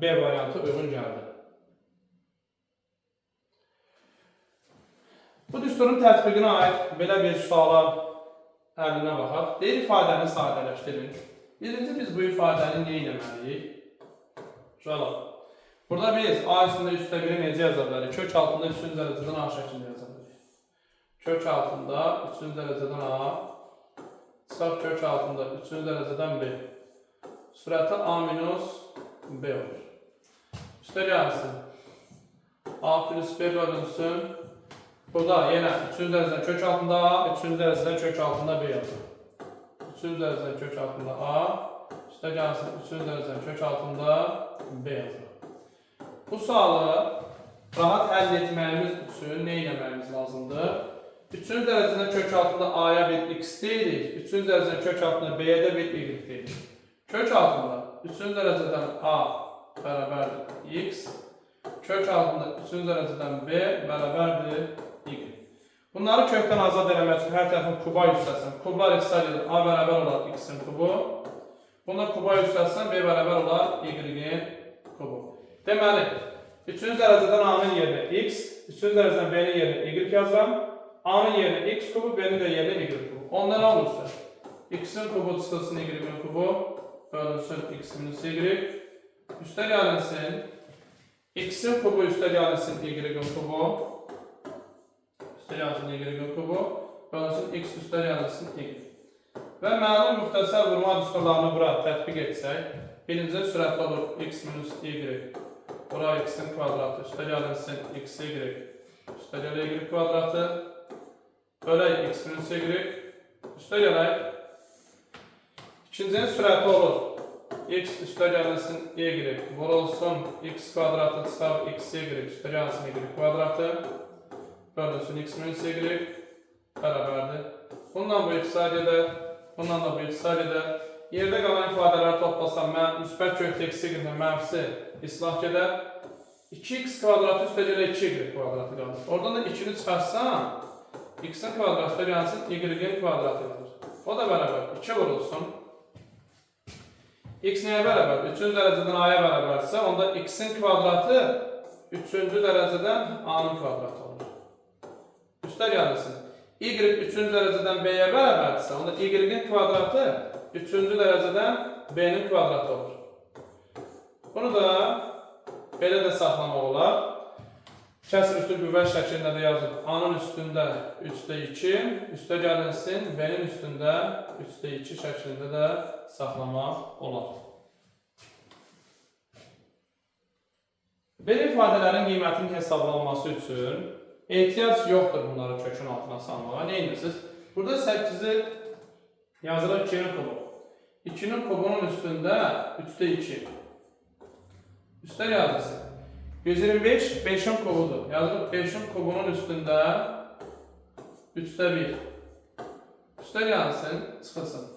B variantı uyğun gəlir. Bu düsturun tətbiqinə aid belə bir suala həllinə baxaq. Deyir, ifadəni sadələşdirin. Birinci, biz bu ifadəni nə etməliyik? Uşaqlar, burada biz A üstündə üstə 1-i necə yaza bilərik? Kök altında 3-cü dərəcədən A şəklində yaza bilərik. Kök altında 3-cü dərəcədən A, çıxaq kök altında 3-cü dərəcədən B. Sürəti A minus B olur. Üstə gəlsin. A plus B bölünsün. Burada yenə 3-cü dərəcədən kök altında A, 3-cü dərəcədən kök altında B yazılır. 3-cü dərəcədən kök altında A, üstə gəlsin 3-cü dərəcədən kök altında B yazılır. Bu sualı rahat həll etməyimiz üçün nə etməyimiz lazımdır? 3-cü dərəcədən kök altında A-ya bir x deyirik, 3-cü dərəcədən kök altında B-yə də bir y deyirik. Kök altında 3-cü dərəcədən A bərabərdir x, kök altında 3-cü dərəcədən B bərabərdir y. Bunları kökdən azad eləmək üçün hər tərəfin kuba yüksəlsin. Kublar ixtisar edir. A bərabər olar x-in kubu. Bunda kuba yüksəlsin, B bərabər olar y-in kubu. Deməli, 3-cü dərəcədən A-nın yerinə x, 3-cü dərəcədən B-nin yerinə y yazıram. A-nın yerinə x kubu, B-nin də yerinə y kubu. Onda nə olursa? X-in kubu çıxılsın y-in kubu, bölünsün x minus y. Üstə gəlinsin. X-in kubu üstə gəlinsin y-in kubu. Gəlsin y kubu, bölünsün x üstə gəlsin y. Və məlum müxtəsər vurma düsturlarını bura tətbiq etsək, birinci sürətli olur x minus y. Bura x-in kvadratı, üstə gəlinsin x y. Üstə gələ y kvadratı. bölək x minus y, üstə gələk. İkincinin sürəti olur. X üstə gəlsin y vurulsun x kvadratı çıxar x y üstə gəlsin y kvadratı bölünsün x minus y bərabərdir. Bundan bu x gedər, bundan da bu x gedər. Yerdə qalan ifadələri toplasam, müsbət kökdə x y ilə mənfisi islah gedər. 2x kvadratı üstə gələ 2y kvadratı qalır. Oradan da 2-ni çıxarsam, x-in kvadratı üstə gəlsin y-in kvadratı qalır. O da bərabər 2 vurulsun. X nəyə bərabər? 3-cü dərəcədən a-ya bərabərsə, onda x-in kvadratı 3-cü dərəcədən a-nın kvadratı olur. Üstə gəlsin. Y 3-cü dərəcədən b-yə bərabərdirsə, onda y-in kvadratı 3-cü dərəcədən b-nin kvadratı olur. Bunu da belə də saxlamaq olar. Kəsr üstü qüvvət şəklində də yazıb. A-nın üstündə 3/2, üstə gəlinsin, b-nin üstündə 3/2 şəklində də saxlamaq olar. Belə ifadələrin qiymətinin hesablanması üçün ehtiyac yoxdur bunları kökün altına salmağa. Nə edirsiniz? Burada 8-i yazılır 2-nin kubu. 2-nin kubunun üstündə 3/2. Üstə yazılsın. 125 5'in kubudur. Yazılır 5'in kubunun üstündə 3/1. Üstə gəlsin, çıxılsın.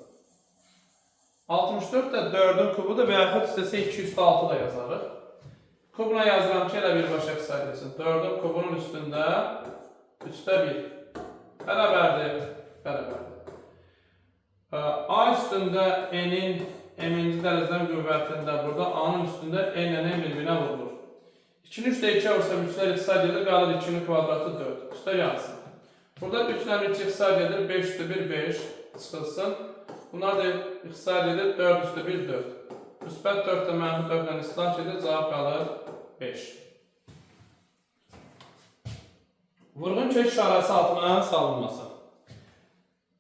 64 də 4'ün kubudur və yaxud istəsə 2/6 da yazarıq. Kubuna yazıram ki, elə birbaşa qısalsın. 4'ün kubunun üstündə 3/1. Bərabərdir. Bərabərdir. A üstündə n'in m'inci dərəcədən qüvvətində, burada a-nın üstündə n bir-birinə vurulur. 2'ni 3'də 2 vursa 3'lər iqtisad gedir, qalır 2'nin kvadratı 4. Üstə gəlsin. Burada 3'lə 3 iqtisad gedir, 5/1 5 çıxılsın. Bunlar da iqtisad edir, 4/1 4. Müsbət 4 də mənfi 4 ilə islah gedir, cavab qalır 5. Vurğun kök işarəsi altına salınması.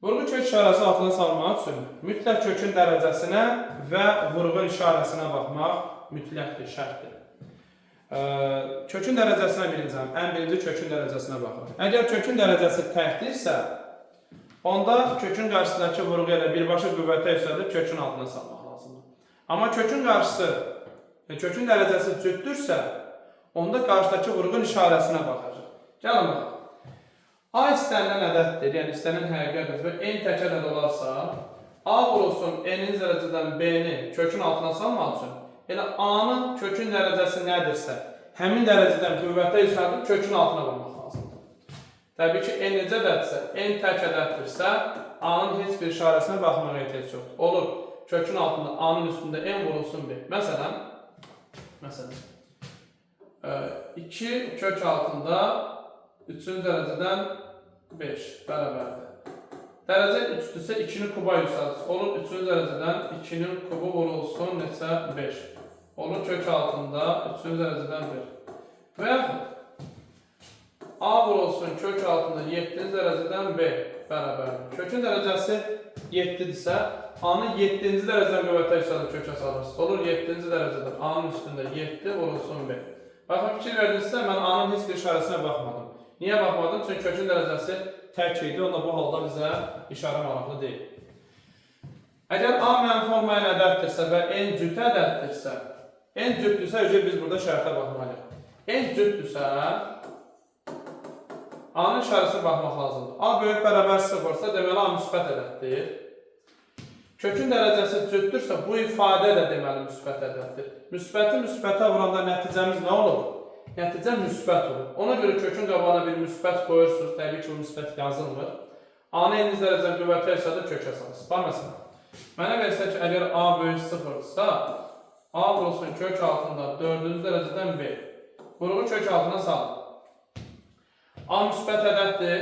Vurğun kök işarəsi altına salınmaq üçün mütləq kökün dərəcəsinə və vurğun işarəsinə baxmaq mütləqdir, şərtdir. Kökün dərəcəsinə birinci kökün dərəcəsinə baxır. Əgər kökün dərəcəsi təkdirsə, onda kökün qarşısındakı vurğu ilə birbaşa qüvvətə yüksəlib kökün altına salmaq lazımdır. Amma kökün dərəcəsi cütdürsə, onda qarşıdakı vurğun işarəsinə baxacaq. Gəlin baxaq. A istənilən ədəddir, yəni istənilən həqiqi ədəd və n tək ədəd olarsa, A vurulsun n-in dərəcədən b-ni kökün altına salmaq üçün, elə A-nın kökün dərəcəsi nədirsə, həmin dərəcədən qüvvətə yüksəldib kökün altına vurmaq lazımdır. Təbii ki, n necə ədəddirsə, n tək ədəddirsə, A-nın heç bir işarəsinə baxmağa ehtiyac yoxdur. Olur, kökün altında A-nın üstündə n vurulsun b. Məsələn, 2 kök altında 3-cü dərəcədən 5 bərabərdir. Dərəcə 3-dürsə 2-ni kuba yüksəlsin. Olur 3-cü dərəcədən 2-nin kubu vurulsun neçə 5. Olur kök altında 3-cü dərəcədən 1. Və yaxud A vurulsun kök altında 7-ci dərəcədən b bərabərdir. Kökün dərəcəsi 7-dirsə, A-nın 7-ci dərəcədən qüvvətə yüksəlib kökə salırsın. Olur 7-ci dərəcədən A-nın üstündə 7 vurulsun b. Baxın, fikir verdinizsə, mən A-nın heç bir işarəsinə baxmadım. Niyə baxmadım? Çünki kökün dərəcəsi tək idi, onda bu halda bizə işarə maraqlı deyil. Əgər A mənfi olmayan ədəddirsə və n cüt ədəddirsə, n cütdürsə, biz burada şərtə baxmalıyıq. N cütdürsə, A-nın işarəsinə baxmaq lazımdır. A böyük bərabər 0-sa, deməli A müsbət ədəddir. Kökün dərəcəsi cütdürsə, bu ifadə də deməli müsbət ədəddir. Müsbəti müsbətə vuranda nəticəmiz nə olur? Nəticə müsbət olur. Ona görə kökün qabağına bir müsbət qoyursunuz, təbii ki, o müsbət yazılmır. A-nı n-ci dərəcədən qüvvətə yüksəlib kökə salırsınız. Bax, məsələn, mənə versə ki, əgər A böyük 0-dırsa, A vurulsun kök altında 4-cü dərəcədən b. Vurğu kök altına salın. A müsbət ədəddir.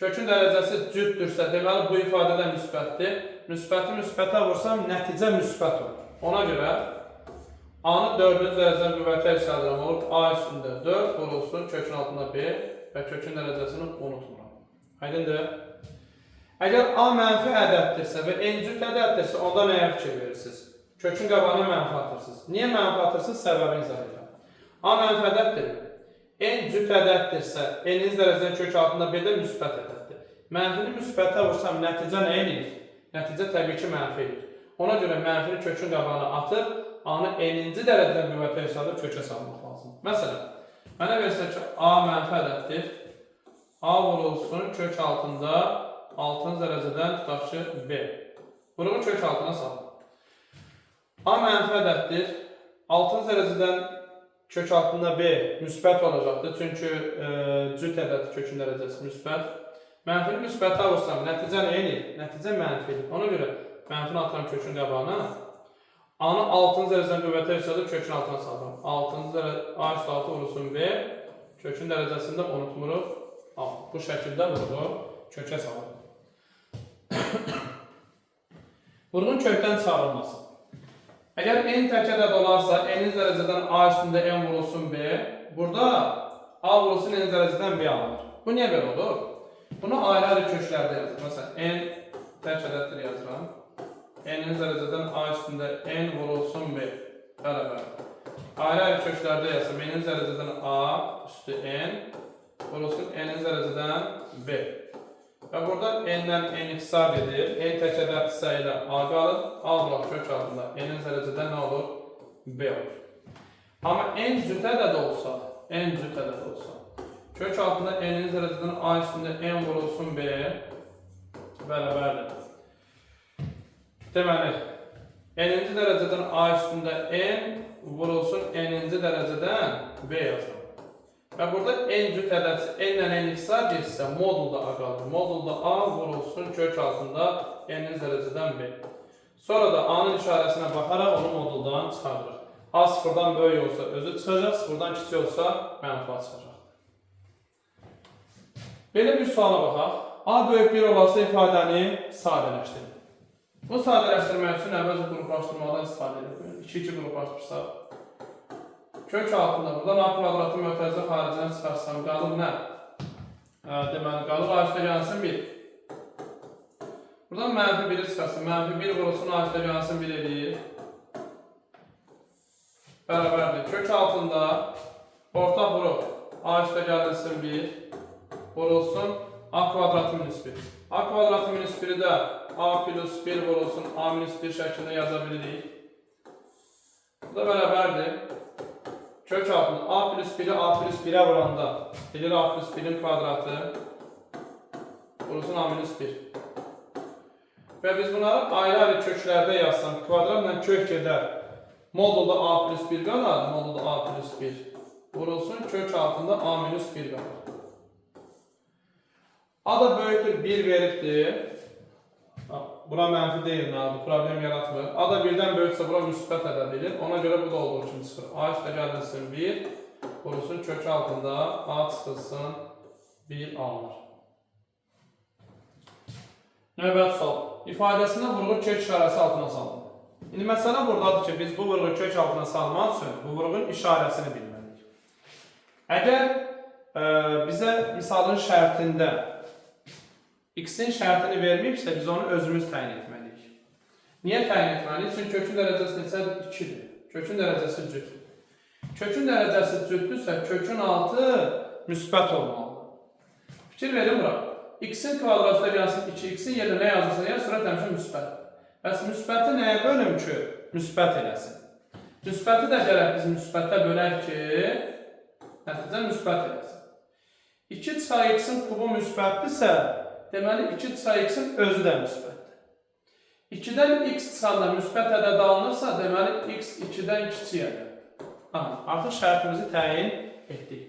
Kökün dərəcəsi cütdürsə, deməli bu ifadə də müsbətdir. Müsbəti müsbətə vursam, nəticə müsbət olur. Ona görə A-nı 4-cü dərəcədən qüvvətə yüksəldirəm olur. A üstündə 4 vurulsun kökün altında b və kökün dərəcəsini unutmuram. Aydındır? Əgər A mənfi ədəddirsə və n cüt ədəddirsə, onda nəyə fikir verirsiniz? Kökün qabağına mənfi atırsınız. Niyə mənfi atırsınız? Səbəbi izah edirəm. A mənfi ədəddir. N cüt ədəddirsə, n-in dərəcədən kök altında b də müsbət ədəddir. Mənfini müsbətə vursam nəticə nə edir? Nəticə təbii ki, mənfi edir. Ona görə mənfini kökün qabağına atıb, A-nı n-ci dərəcədən qüvvətə hesablayıb kökə salmaq lazım. Məsələn, mənə versə ki, A mənfi ədəddir. A vurulsun kök altında 6-cı dərəcədən tutaq ki, B. Vurğu kök altına salın. A mənfi ədəddir. 6-cı dərəcədən kök altında B müsbət olacaqdır. Çünki cüt ədəd kökün dərəcəsi müsbət. Mənfini müsbətə vursam, nəticə nə edir? Nəticə mənfidir. Ona görə mənfini atıram kökün qabağına. A-nı 6-cı dərəcədən qüvvətə hesablayıb kökün altına salıram. 6-cı dərəcə A üstü 6 vurulsun B. Kökün dərəcəsində unutmuruq. A. Bu şəkildə vurğu kökə salınır. Vurğun kökdən çıxarılması. Əgər n tək ədəd olarsa, n-ci dərəcədən A üstündə n vurulsun B. Burada A vurulsun n-ci dərəcədən B alınır. Bu niyə belə olur? Bunu ayrı-ayrı köklərdə yazır. Məsələn, n tək ədəddir yazıram. N-ci dərəcədən A üstündə n vurulsun B. Bərabər. Ayrı-ayrı köklərdə yazsam, n-ci dərəcədən A üstü n vurulsun n-ci dərəcədən B. Və burada n-dən n ixtisar edir. N tək ədəddirsə ilə A qalır. A vuraq kök altında n-ci dərəcədən nə olur? B olur. Amma n cüt ədəd olsa, kök altında n-ci dərəcədən A üstündə n vurulsun B bərabərdir. Deməli, n-ci dərəcədən A üstündə n vurulsun n-ci dərəcədən B yazılır. Və burada n cüt ədədsi n-lə n ixtisar edirsə, modulda A qalır. Modulda A vurulsun kök altında n-ci dərəcədən B. Sonra da A-nın işarəsinə baxaraq onu moduldan çıxarırıq. A sıfırdan böyük olsa özü çıxacaq, sıfırdan kiçik olsa mənfi çıxacaq. Belə bir suala baxaq. A böyük 1 olarsa ifadəni sadələşdirir. Bu sadələşdirmək üçün əvvəlcə qruplaşdırmadan istifadə edilir. 2-2 qruplaşdırsaq. Kök altında buradan A kvadratı mötərizə xaricdən çıxarsam qalır nə? Deməli, qalır A üstə gəlsin 1. Buradan mənfi 1-i çıxarsın. Mənfi 1 vurulsun A üstə gəlsin 1 edir. Bərabərdir. Kök altında orta vuruq A üstə gəlsin 1 vurulsun A kvadratı minus 1. A kvadratı minus 1-i də A plus 1 vurulsun A minus 1 şəklində yaza bilirik. Bu da bərabərdir. Kök altında A plus 1-i A plus 1-ə vuranda edir A plus 1-in kvadratı vurulsun A minus 1. Və biz bunları ayrı-ayrı köklərdə yazsam, kvadratla kök gedər. Modulda A plus 1 qalar, modulda A plus 1 vurulsun kök altında A minus 1 qalar. A da böyükdür 1 veribdir. Bura mənfi deyil, problem yaratmır. A da 1-dən böyüksə bura müsbət ədəd edir. Ona görə bu da olduğu kimi çıxır. A üstə gəlsin 1, vurulsun kök altında A çıxılsın 1 alınır. Növbəti sual. İfadəsində vurğu kök işarəsi altına salınır. İndi məsələ buradadır ki, biz bu vurğu kök altına salmaq üçün bu vurğun işarəsini bilməliyik. Əgər bizə misalın şərtində x-in şərtini verməyibsə, biz onu özümüz təyin etməliyik. Niyə təyin etməliyik? Çünki kökün dərəcəsi neçədir? 2-dir. Kökün dərəcəsi cütdür. Kökün dərəcəsi cütdürsə, kökün altı müsbət olmalıdır. Fikir verin bura. X-in kvadratı gəlsin 2, x-in yerinə nə yazırsa, yəni sürət həmişə müsbət. Bəs müsbəti nəyə bölüm ki, müsbət eləsin? Müsbəti də gərək biz müsbətə bölək ki, nəticə müsbət eləsin. 2 çıxar x-in kubu müsbətdirsə, deməli 2 çıxar x-in özü də müsbətdir. 2-dən x çıxanda müsbət ədəd alınırsa, deməli x 2-dən kiçik ədəddir. Artıq şərtimizi təyin etdik.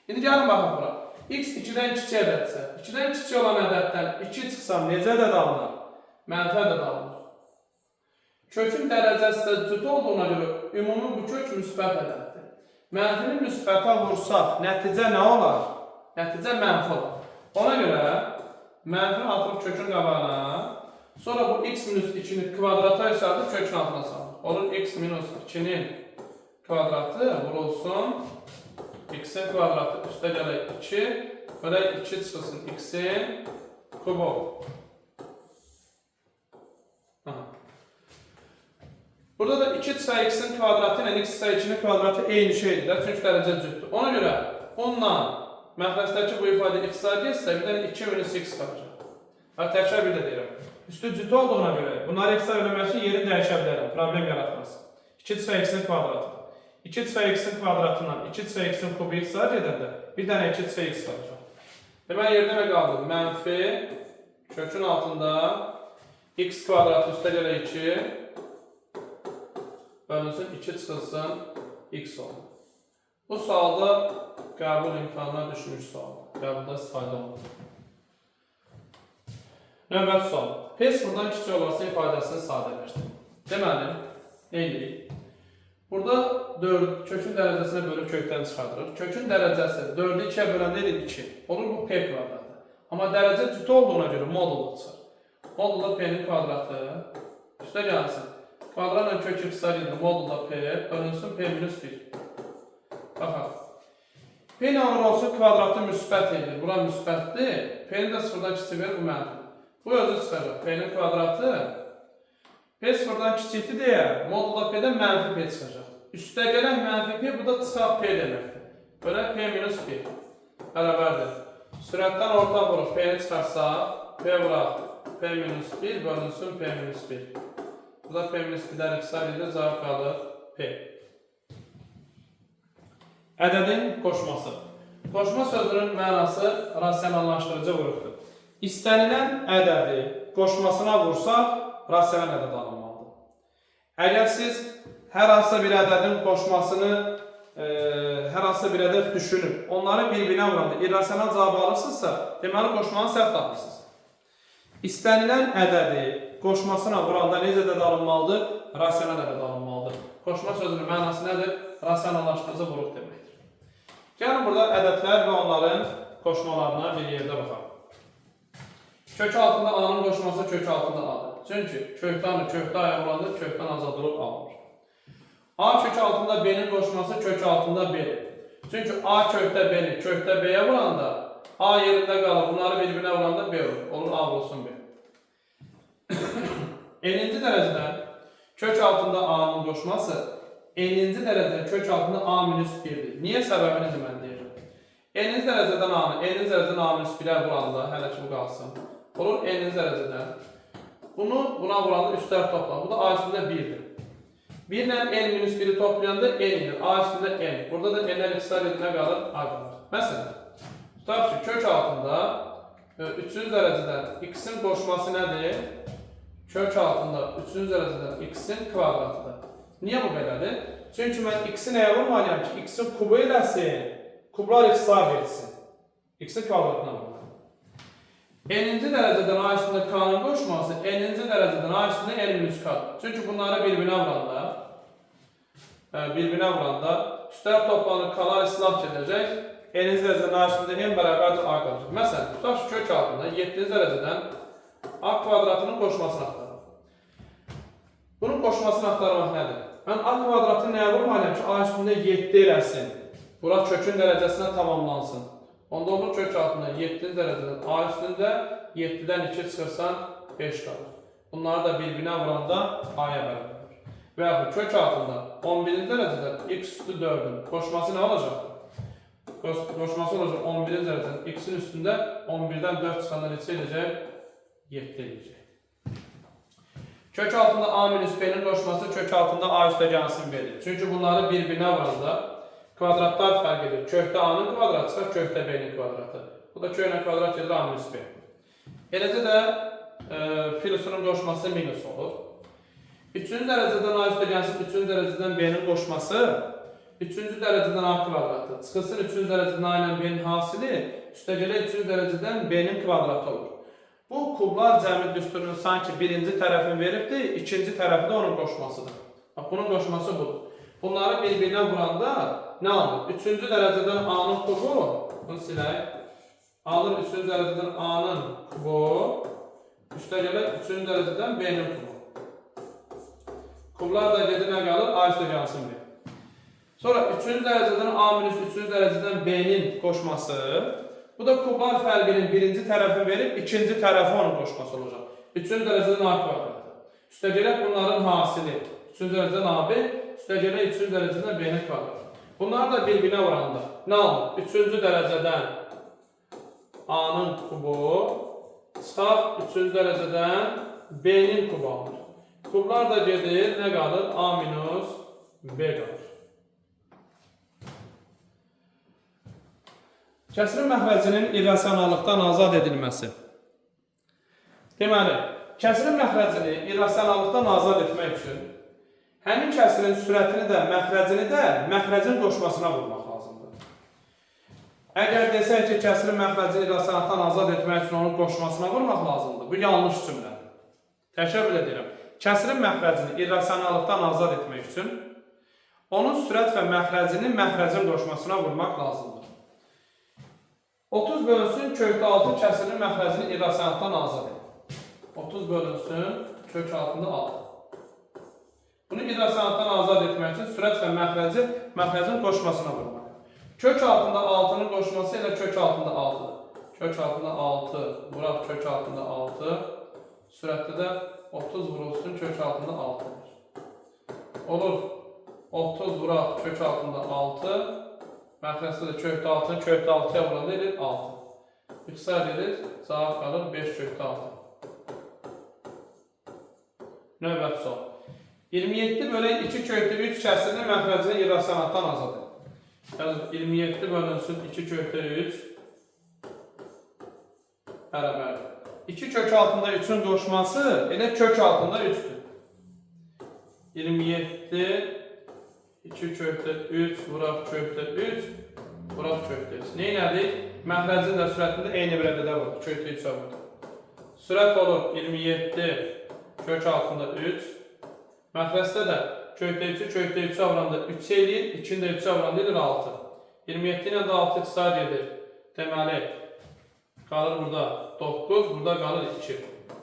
İndi gəlin baxın bura. X 2-dən kiçik ədəddirsə, 2-dən kiçik olan ədəddən 2 çıxsam necə ədəd alınır? Mənfi ədəd alınır. Kökün dərəcəsi də cüt olduğuna görə ümumi bu kök müsbət ədəddir. Mənfini müsbətə vursaq, nəticə nə olar? Nəticə mənfi olar. Ona görə mənfi atırıq kökün qabağına, sonra bu x minus 2-ni kvadrata hesablayıb kökün altına salır. Olur x minus 2-nin kvadratı vurulsun x-in kvadratı üstə gələk 2, belə 2 çıxılsın x-in kubu. Burada da 2 çıxar x-in kvadratı ilə x çıxar 2-nin kvadratı eyni şeydir, çünki dərəcə cütdür. Ona görə onunla məxrəcdəki bu ifadə ixtisar etsə, bir dənə 2 minus x qalacaq. Və təkrar bir də deyirəm. Üstü cüt olduğuna görə bunları hesab eləmək üçün yerini dəyişə bilərəm. Problem yaratmaz. 2x-in kvadratı. 2x-in kvadratından 2x-in kubu x-a gedəndə bir dənə 2x qalacaq. Deməli, yerdə nə qaldı? Mənfi kökün altında x kvadratı üstə gələ 2 bölünsün 2 çıxılsın x olur. Bu sualda qəbul imkanına düşmüş sualdır. Qəbulda istifadə olunur. Növbəti sual. Pes buradan kiçik olması ifadəsini sadələşdir. Deməli, eynilik. Burada kökün dərəcəsinə bölüb kökdən çıxardırıq. Kökün dərəcəsi 4-ü 2-yə böləndə 2. Olur bu p kvadratı. Amma dərəcə cüt olduğuna görə modul çıxır. Modulda p-nin kvadratı üstə gəlsin. Kvadratla kök x-a gedir. Modulda p bölünsün p minus 1. Baxaq. P nə olur olsun kvadratı müsbət edir. Bura müsbətdir. P-ni də sıfırdan kiçik verir, bu mənfi. Bu özü çıxacaq. P-nin kvadratı P sıfırdan kiçikdir deyə modulda P-dən mənfi P çıxacaq. Üstə gələn mənfi P, bu da çıxaq P deməkdir. Belə P minus 1 bərabərdir. Sürətdən orta vuruq P-ni çıxarsaq, P vuraq P minus 1 bölünsün P minus 1. Burada P minus 1-lər x-a gedir, cavab qalır P. Ədədin qoşması. Qoşma sözünün mənası rasionallaşdırıcı vuruqdur. İstənilən ədədi qoşmasına vursaq, rasional ədəd alınmalıdır. Əgər siz hər hansısa bir ədədin qoşmasını, hər hansısa bir ədəd düşünüb, onları bir-birinə vuranda irrasional cavab alırsınızsa, deməli qoşmanı səhv tapırsınız. İstənilən ədədi qoşmasına vuranda necə ədəd alınmalıdır? Rasional ədəd alınmalıdır. Qoşma sözünün mənası nədir? Rasionallaşdırıcı vuruq deməkdir. Gəlin burada ədədlər və onların qoşmalarına bir yerdə baxaq. Kök altında A-nın qoşması kök altında A-dır. Çünki kökdə aya vuranda kökdən azadılıb alınır. A kök altında B-nin qoşması kök altında B-dir. Çünki A kökdə B-ni kökdə B-yə vuranda A yerində qalır. Bunları bir-birinə vuranda B olur. Olur A olsun B. N-ci dərəcədən kök altında A-nın qoşması N-ci dərəcədən kök altında A minus 1-dir. Niyə səbəbini mən deyirəm? N-ci dərəcədən A-nı, N-ci dərəcədən A minus 1-ə vuranda, hələ ki bu qalsın. Olur n-ci dərəcədən. Bunu buna vuranda üstlər toplanır. Bu da A üstündə 1-dir. 1 ilə n-1-i toplayanda n edir. A üstündə n. Burada da n-lər x-lar edinə qalır A qalır. Məsələn, tutaq ki, kök altında 3-cü dərəcədən x-in qoşması nədir? Kök altında 3-cü dərəcədən x-in kvadratıdır. Niyə bu belədir? Çünki mən x-i nəyə vurmalıyam ki, x-in kubu eləsin, kublar x-lar verilsin. X-in kvadratına vurmalıyam. N-ci dərəcədən A üstündə K-nın qoşması, N-ci dərəcədən A üstündə N-K-dır. Çünki bunları bir-birinə vuranda üstlər toplanır, K-lar islah gedəcək, N-ci dərəcədən A üstündə N bərabərdir A qalacaq. Məsələn, tutaq ki, kök altında 7-ci dərəcədən A kvadratının qoşmasını axtarır. Bunun qoşmasını axtarmaq nədir? Mən A kvadratını nəyə vurmalıyam ki, A üstündə 7 eləsin, bura kökün dərəcəsinə tamamlansın. Onda olur kök altında 7-ci dərəcədən A üstündə 7-dən 2 çıxırsan 5 qalır. Bunları da bir-birinə vuranda A-ya bərabərdir. Və yaxud kök altında 11-ci dərəcədən x üstü 4-ün qoşması nə olacaq? Qoşması olacaq 11-ci dərəcədən x-in üstündə 11-dən 4 çıxanda neçə edəcək? 7 edəcək. Kök altında A minus B-nin qoşması kök altında A üstə gəlsin B-dir. Çünki bunları bir-birinə vuranda kvadratlar fərq edir. Kökdə A-nın kvadratı çıxar, kökdə B-nin kvadratı. Bu da köklə kvadrat gedir A minus B. Eləcə də filusunun qoşması minus olur. 3-cü dərəcədən A üstə gəlsin, 3-cü dərəcədən B-nin qoşması 3-cü dərəcədən A kvadratı. Çıxılsın 3-cü dərəcədən A ilə B-nin hasili, üstə gələ 3-cü dərəcədən B-nin kvadratı olur. Bu kublar cəmi düsturunun sanki birinci tərəfini veribdir, ikinci tərəfi də onun qoşmasıdır. Bunun qoşması budur. Bunları bir-birinə vuranda nə alır? 3-cü dərəcədən A-nın kubu, bunu silək. Alır 3-cü dərəcədən A-nın kubu, üstə gələ 3-cü dərəcədən B-nin kubu. Kublar da gedir nə qalır? A üstə gəlsin B. Sonra 3-cü dərəcədən A minus 3-cü dərəcədən B-nin qoşması. Bu da kublar fərqinin birinci tərəfini verib, ikinci tərəfi onun qoşması olacaq. 3-cü dərəcədən A kvadratı. Üstə gələ bunların hasili. 3-cü dərəcədən AB, üstə gələ 3-cü dərəcədən B-nin kvadratı. Bunlar da bir-birinə vuranda nə alır? 3-cü dərəcədən A-nın kubu çıxaq 3-cü dərəcədən B-nin kubu alınır. Kublar da gedir, nə qalır? A minus B qalır. Kəsirin məxrəcinin irrasionallıqdan azad edilməsi. Deməli, kəsirin məxrəcini irrasionallıqdan azad etmək üçün həmin kəsirin sürətini də, məxrəcini də məxrəcin qoşmasına vurmaq lazımdır. Əgər desək ki, kəsirin məxrəcini irrasionallıqdan azad etmək üçün onun qoşmasına vurmaq lazımdır, bu yanlış cümlədir. Təkrar edirəm. Kəsirin məxrəcini irrasionallıqdan azad etmək üçün onun sürət və məxrəcini məxrəcin qoşmasına vurmaq lazımdır. 30 bölünsün kök 6 kəsirin məxrəcini irrasionallıqdan azad edir. 30 bölünsün kök altında 6. Bunu irrasionallıqdan azad etmək üçün sürət və məxrəcin qoşmasına vurmaq. Kök altında 6-nın qoşması ilə kök altında 6-dır. Kök altında 6, vuraq kök altında 6. Sürətdə də 30 vurulsun kök altında 6-dır. Olur 30 vuraq kök altında 6. Məxrəcdə də kökdə 6-nı kökdə 6-ya vuranda edir 6. İxtisar edir, cavab qalır 5 kökdə 6. Növbəti sual. 27 bölən 2 kökdə 3 kəsirini məxrəcini irrasionallıqdan azad edir. 27 bölünsün 2 kökdə 3 bərabərdir. 2 kök altında 3-ün qoşması elə kök altında 3-dür. 27 2 kökdə 3 vuraq kökdə 3 vuraq kökdə 3. Neynədik? Məxrəcin də sürətində eyni bir ədədə vurur. Kökdə 3-ə vurur. Sürət olur 27 kök altında 3. Məxrəcdə də kökdə 3-ü kökdə 3-ə vuranda 3 eləyir. 2-ni də 3-ə vuranda edir 6. 27 ilə də 6 ixtisar edir. Deməli, qalır burada 9, burada qalır 2.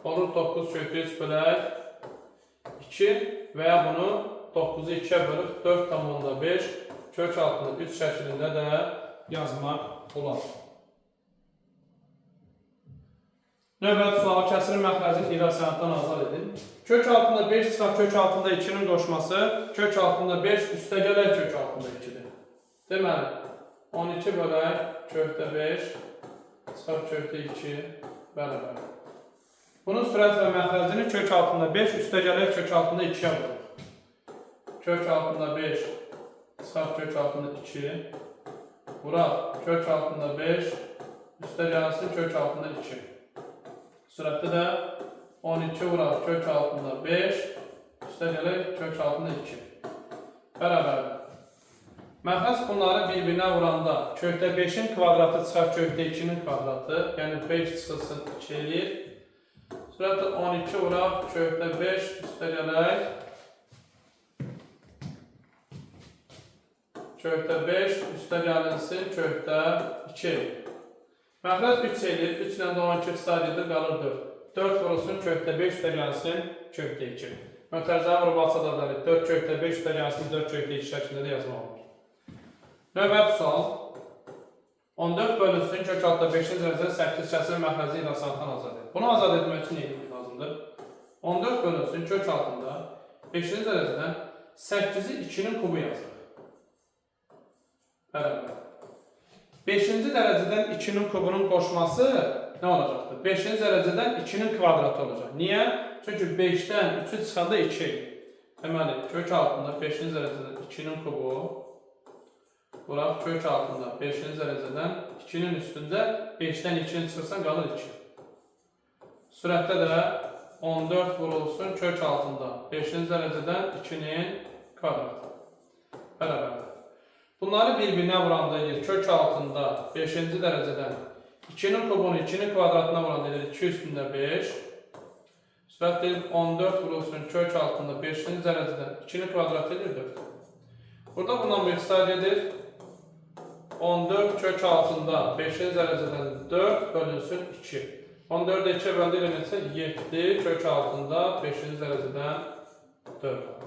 Olur 9 kökdə 3 bölək 2 və ya bunu 9-u 2-yə bölüb 4,5 kök altında 3 şəklində də yazmaq olar. Növbəti sual, kəsirin məxrəcini irrasionallıqdan azad edin. Kök altında 5 çıxaq kök altında 2-nin qoşması kök altında 5 üstə gələk kök altında 2-dir. Deməli, 12 bölək kökdə 5 çıxaq kökdə 2 bərabər. Bunun sürət və məxrəcini kök altında 5 üstə gələk kök altında 2-yə vurur. Kök altında 5 çıxaq kök altında 2 vuraq kök altında 5 üstə gəlsin kök altında 2. Sürətdə də 12 vuraq kök altında 5 üstə gələk kök altında 2 bərabərdir. Məxrəc bunları bir-birinə vuranda kökdə 5-in kvadratı çıxaq kökdə 2-nin kvadratı, yəni 5 çıxılsın 2 eləyir. Sürətdə 12 vuraq kökdə 5 üstə gələk kökdə 5 üstə gəlinsin kökdə 2 eləyir. Məxrəc 3 eləyir, 3 ilə də 12 ixtisar edir, qalır 4. 4 vurulsun kökdə 5 üstə gəlsin kökdə 2. Mötərizəni vurub alsa da bilərik. 4 kökdə 5 üstə gəlsin 4 kökdə 2 şəklində də yazmaq olur. Növbəti sual. 14 bölünsün kök altında 5-in dərəcədə 8 kəsirin məxrəci irrasionallıqdan azad edir. Bunu azad etmək üçün nə etmək lazımdır? 14 bölünsün kök altında 5-in dərəcədən 8-i 2-nin kubu yazılır. Bərabər. 5-ci dərəcədən 2-nin kubunun qoşması nə olacaqdır? 5-ci dərəcədən 2-nin kvadratı olacaq. Niyə? Çünki 5-dən 3-ü çıxanda 2 eləyir. Deməli, kök altında 5-ci dərəcədən 2-nin kubu vuraq kök altında 5-ci dərəcədən 2-nin üstündə 5-dən 2-ni çıxırsan qalır 2. Sürətdə də 14 vurulsun kök altında 5-ci dərəcədən 2-nin kvadratı. Bərabər. Bunları bir-birinə vuranda edir kök altında 5-ci dərəcədən 2-nin kubunu 2-nin kvadratına vuranda edir 2 üstündə 5. Sürət deyil 14 vurulsun kök altında 5-ci dərəcədən 2-nin kvadratı edir 4. Burada bundan bir ixtisar edir. 14 kök altında 5-ci dərəcədən 4 bölünsün 2. 14-də 2-yə böldü ilə neçə? 7 kök altında 5-ci dərəcədən 4.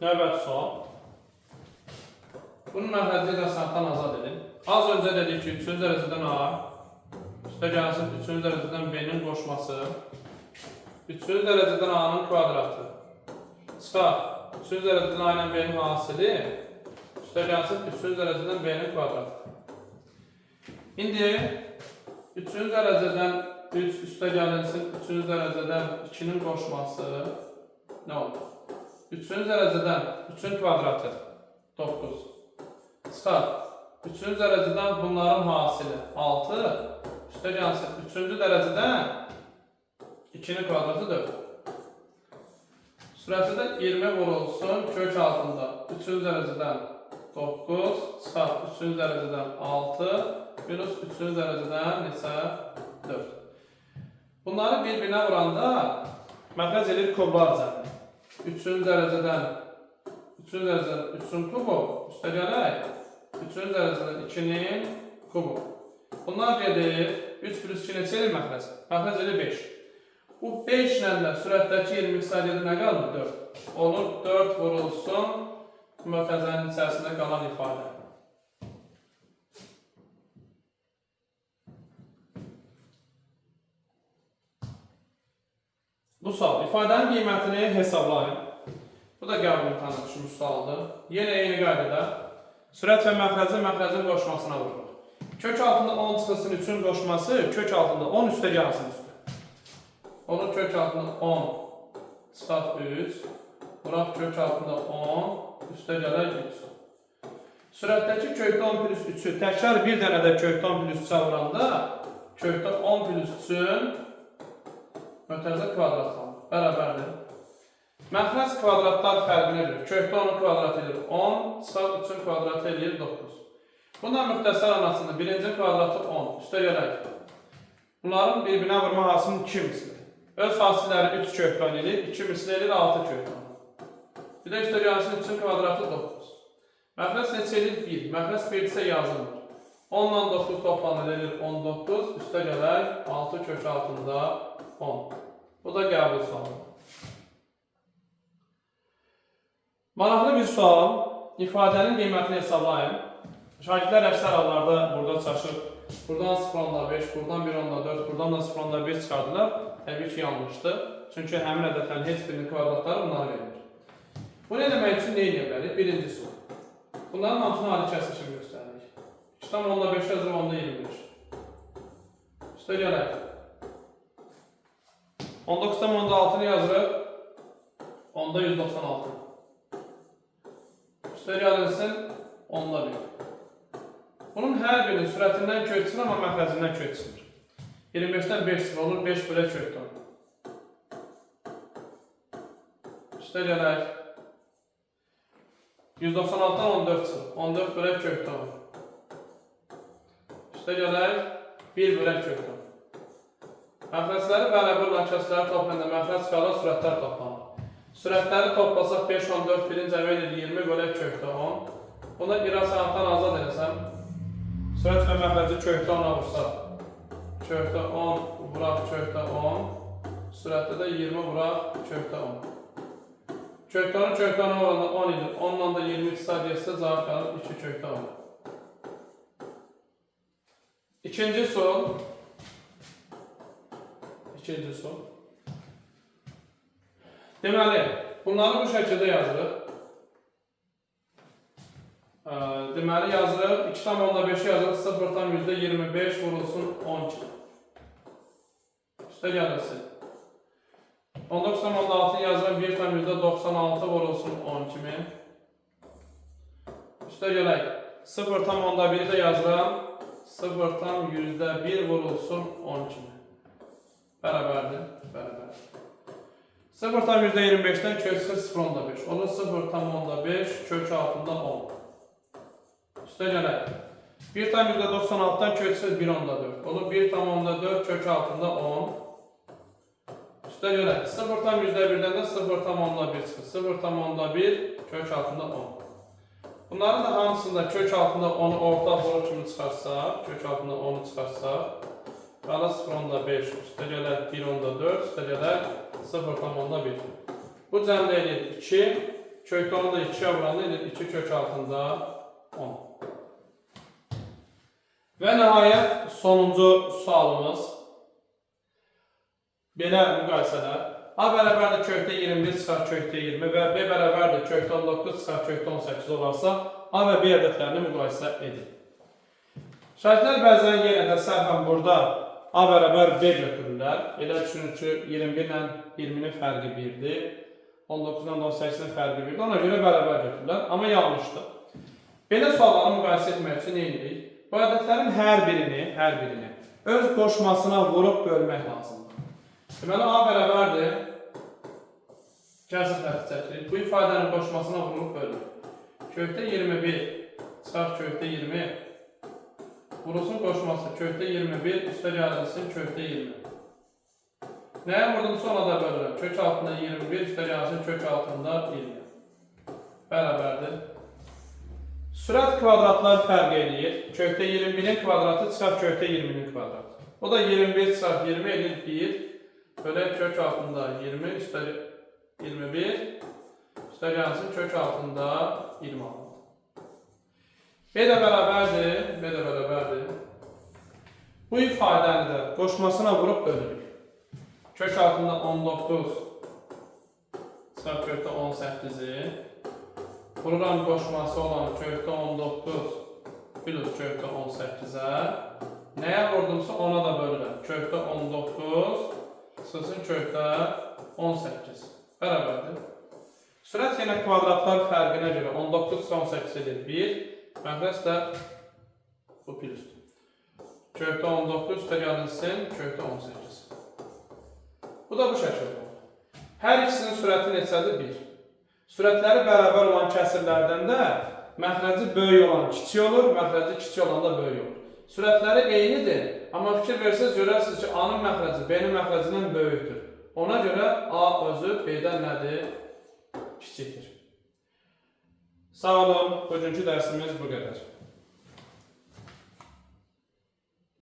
Növbəti sual. Bunun məxrəci irrasionallıqdan azad edin. Az öncə dedik ki, 3-cü dərəcədən A, üstə gəlsin 3-cü dərəcədən B-nin qoşması, 3-cü dərəcədən A-nın kvadratı. Çıxaq, 3-cü dərəcədən A ilə B-nin hasili, üstə gəlsin 3-cü dərəcədən B-nin kvadratı. İndi 3-cü dərəcədən 3 üstə gəlinsin 3-cü dərəcədən 2-nin qoşması nə oldu? 3-cü dərəcədən 3-ün kvadratı 9 çıxar. 3-cü dərəcədən bunların hasili 6 üstə gəlsin 3-cü dərəcədən 2-nin kvadratı 4. Sürəti də 20 vurulsun kök altında 3-cü dərəcədən 9 çıxar 3-cü dərəcədən 6 minus 3-cü dərəcədən neçə? 4. Bunları bir-birinə vuranda məxrəc edir kublar cəmi. 3-cü dərəcədən 3-ün kubu üstə gələk 3-cü dərəcədən 2-nin kubu. Bunlar gedir 3 plus 2 neçə edir məxrəc? Məxrəc edir 5. Bu 5 ilə də sürətdəki 20 iqtisadiyyədə nə qalır? 4. Olur 4 vurulsun mötərizənin içərisində qalan ifadə. Bu sual. İfadənin qiymətini hesablayın. Bu da qəbul imtahanına düşmüş sualdır. Yenə eyni qaydada sürət və məxrəcin qoşmasına vururuq. Kök altında 10 çıxılsın 3-ün qoşması kök altında 10 üstə gəlsin üstə. Olur kök altında 10 çıxaq 3. Vuraq kök altında 10 üstə gələk 3. Sürətdəki kökdə 10 plus 3-ü təkrar bir dənə də kökdə 10 plus 3-ə vuranda kökdə 10 plus 3-ün mötərizə kvadrat qalır. Bərabərdir. Məxrəc kvadratlar fərqinə görə kökdə 10-un kvadratı edir 10, çıxaq 3-ün kvadratı edir 9. Bundan müxtəsər anasını birinci kvadratı 10 üstə gələk. Bunların bir-birinə vurma hasının 2 misli. Öz hasilləri 3 kökdə 10 edir, 2 misli edir 6 kökdə 10. Bir də üstə gəlsin 3-ün kvadratı 9. Məxrəc neçə edir? 1. Məxrəc 1 isə yazılmır. 10 ilə 9 toplanır edir 19, üstə gələk 6 kök altında 10. Bu da qəbul sualı. Maraqlı bir sual. İfadənin qiymətini hesablayın. Şagirdlər əksər hallarda burada çaşır. Buradan 0.5, buradan 1.4, buradan da 0.5 çıxardılar. Təbii ki, yanlışdır. Çünki həmin ədədlərin heç birinin kvadratları bunları verilir. Bunu eləmək üçün nə edə bilərik? Birinci sual. Bunların hamısını ali kəsr kimi göstəririk. 2.5 yazırıq, onda 25. Üstə gələk. 19.6-nı yazırıq, onda 196. Üstə gəlinsin, onda 1. Bunun hər birinin sürətindən köçsün, amma məxrəcindən köçsün. 25-dən 5 sıfır olur, 5 bölək kökdə 10. Üstə gələk. 196-dan 14 sıfır, 14 bölək kökdə 10. Üstə gələk, 1 bölək kökdə 10. Məxrəcləri bərabər nakəsləri toplayanda məxrəc qalır, sürətlər toplanır. Sürətləri toplasaq 5, 14, birinci əvvəl edir 20 bölək kökdə 10. Buna irrasionaldan azad edəsəm, sürət və məxrəci kökdə 10-a vursaq, kökdə 10 vuraq kökdə 10, sürətdə də 20 vuraq kökdə 10. Kökdə 10-u kökdə 10-a vuranda 10 edir, 10-la da 20 iqtisadiyyəsi cavab qalır 2 kökdə 10. İkinci sual. Deməli, bunları bu şəkildə yazırıq. Deməli, yazırıq, 2.5 yazırıq, 0.25 vurulsun 12. Üstə gəlirsin. 19.6 yazırıq, 1.96 vurulsun 10 kimi. Üstə gələk. 0.1 də yazırıq, 0.1 vurulsun 10 kimi. Bərabərdir, bərabərdir. 0.25-dən köçsün 0.5. Olur 0.5 kök altında 10. Üstə gələk. 1.96-dan köçsün 1.4. Olur 1.4 kök altında 10. Üstə gələk. 0.1-dən də 0.1 çıxır. 0.1 kök altında 10. Bunların da hamısında kök altında 10'u orta boru kimi çıxarsaq, kök altında 10'u çıxarsaq, qalır 0.5, üstə gələk 1.4, üstə gələk 0.1. Bu cəmdə edir 2, kökdə 10'u da 2'yə vuranda edir 2 kök altında 10. Və nəhayət sonuncu sualımız belə müqayisələr. A bərabərdir kökdə 21 çıxar kökdə 20 və B bərabərdir kökdə 19 çıxar kökdə 18 olarsa A və B ədədlərini müqayisə edin. Şahitlər bəzən yenə də səhvən burada A bərabər B götürürlər. Elə düşünün ki, 21 ilə 20-nin fərqi 1-dir. 19 ilə 18-nin fərqi 1-dir. Ona görə bərabər götürürlər. Amma yanlışdır. Belə sualları müqayisə etmək üçün eləyirik. Bu ədədlərin hər birini öz qoşmasına vurub bölmək lazımdır. Deməli, A bərabərdir. Gəlsin tərəf çəkirik. Bu ifadənin qoşmasına vurub bölmək. Kökdə 21 çıxar kökdə 20. Vurulsun qoşması kökdə 21 üstə gəlsin kökdə 20. Nəyə vurdumsa ona da bölürəm. Kök altında 21 üstə gəlsin kök altında 20. Bərabərdir. Sürət kvadratlar fərq eləyir. Kökdə 21-in kvadratı çıxar kökdə 20-nin kvadratı. O da 21 çıxar 20 edir 1. Böyle kök altında 20 üstə 21 üstə gəlsin kök altında 26. B də bərabərdir. Bu ifadəni də qoşmasına vurub bölürük. Kök altında 19 çıxar kökdə 18-i. Vururam qoşması olan kökdə 19 plus kökdə 18-ə. Nəyə vurdumsa ona da bölürəm. Kökdə 19 çıxsın kökdə 18. Bərabərdir. Sürət yenə kvadratlar fərqinə görə 19 çıxar 18 edir 1. Məxrəc də bu plusdur. Kökdə 19 üstə gəlsin, kökdə 18. Bu da bu şəkildə olur. Hər ikisinin sürəti neçədir? 1. Sürətləri bərabər olan kəsirlərdən də məxrəci böyük olan kiçik olur, məxrəci kiçik olan da böyük olur. Sürətləri eynidir, amma fikir versəz görərsiniz ki, A-nın məxrəci B-nin məxrəcindən böyükdür. Ona görə A özü B-dən nədir? Kiçikdir. Sağ olun, bugünkü dərsimiz bu qədər.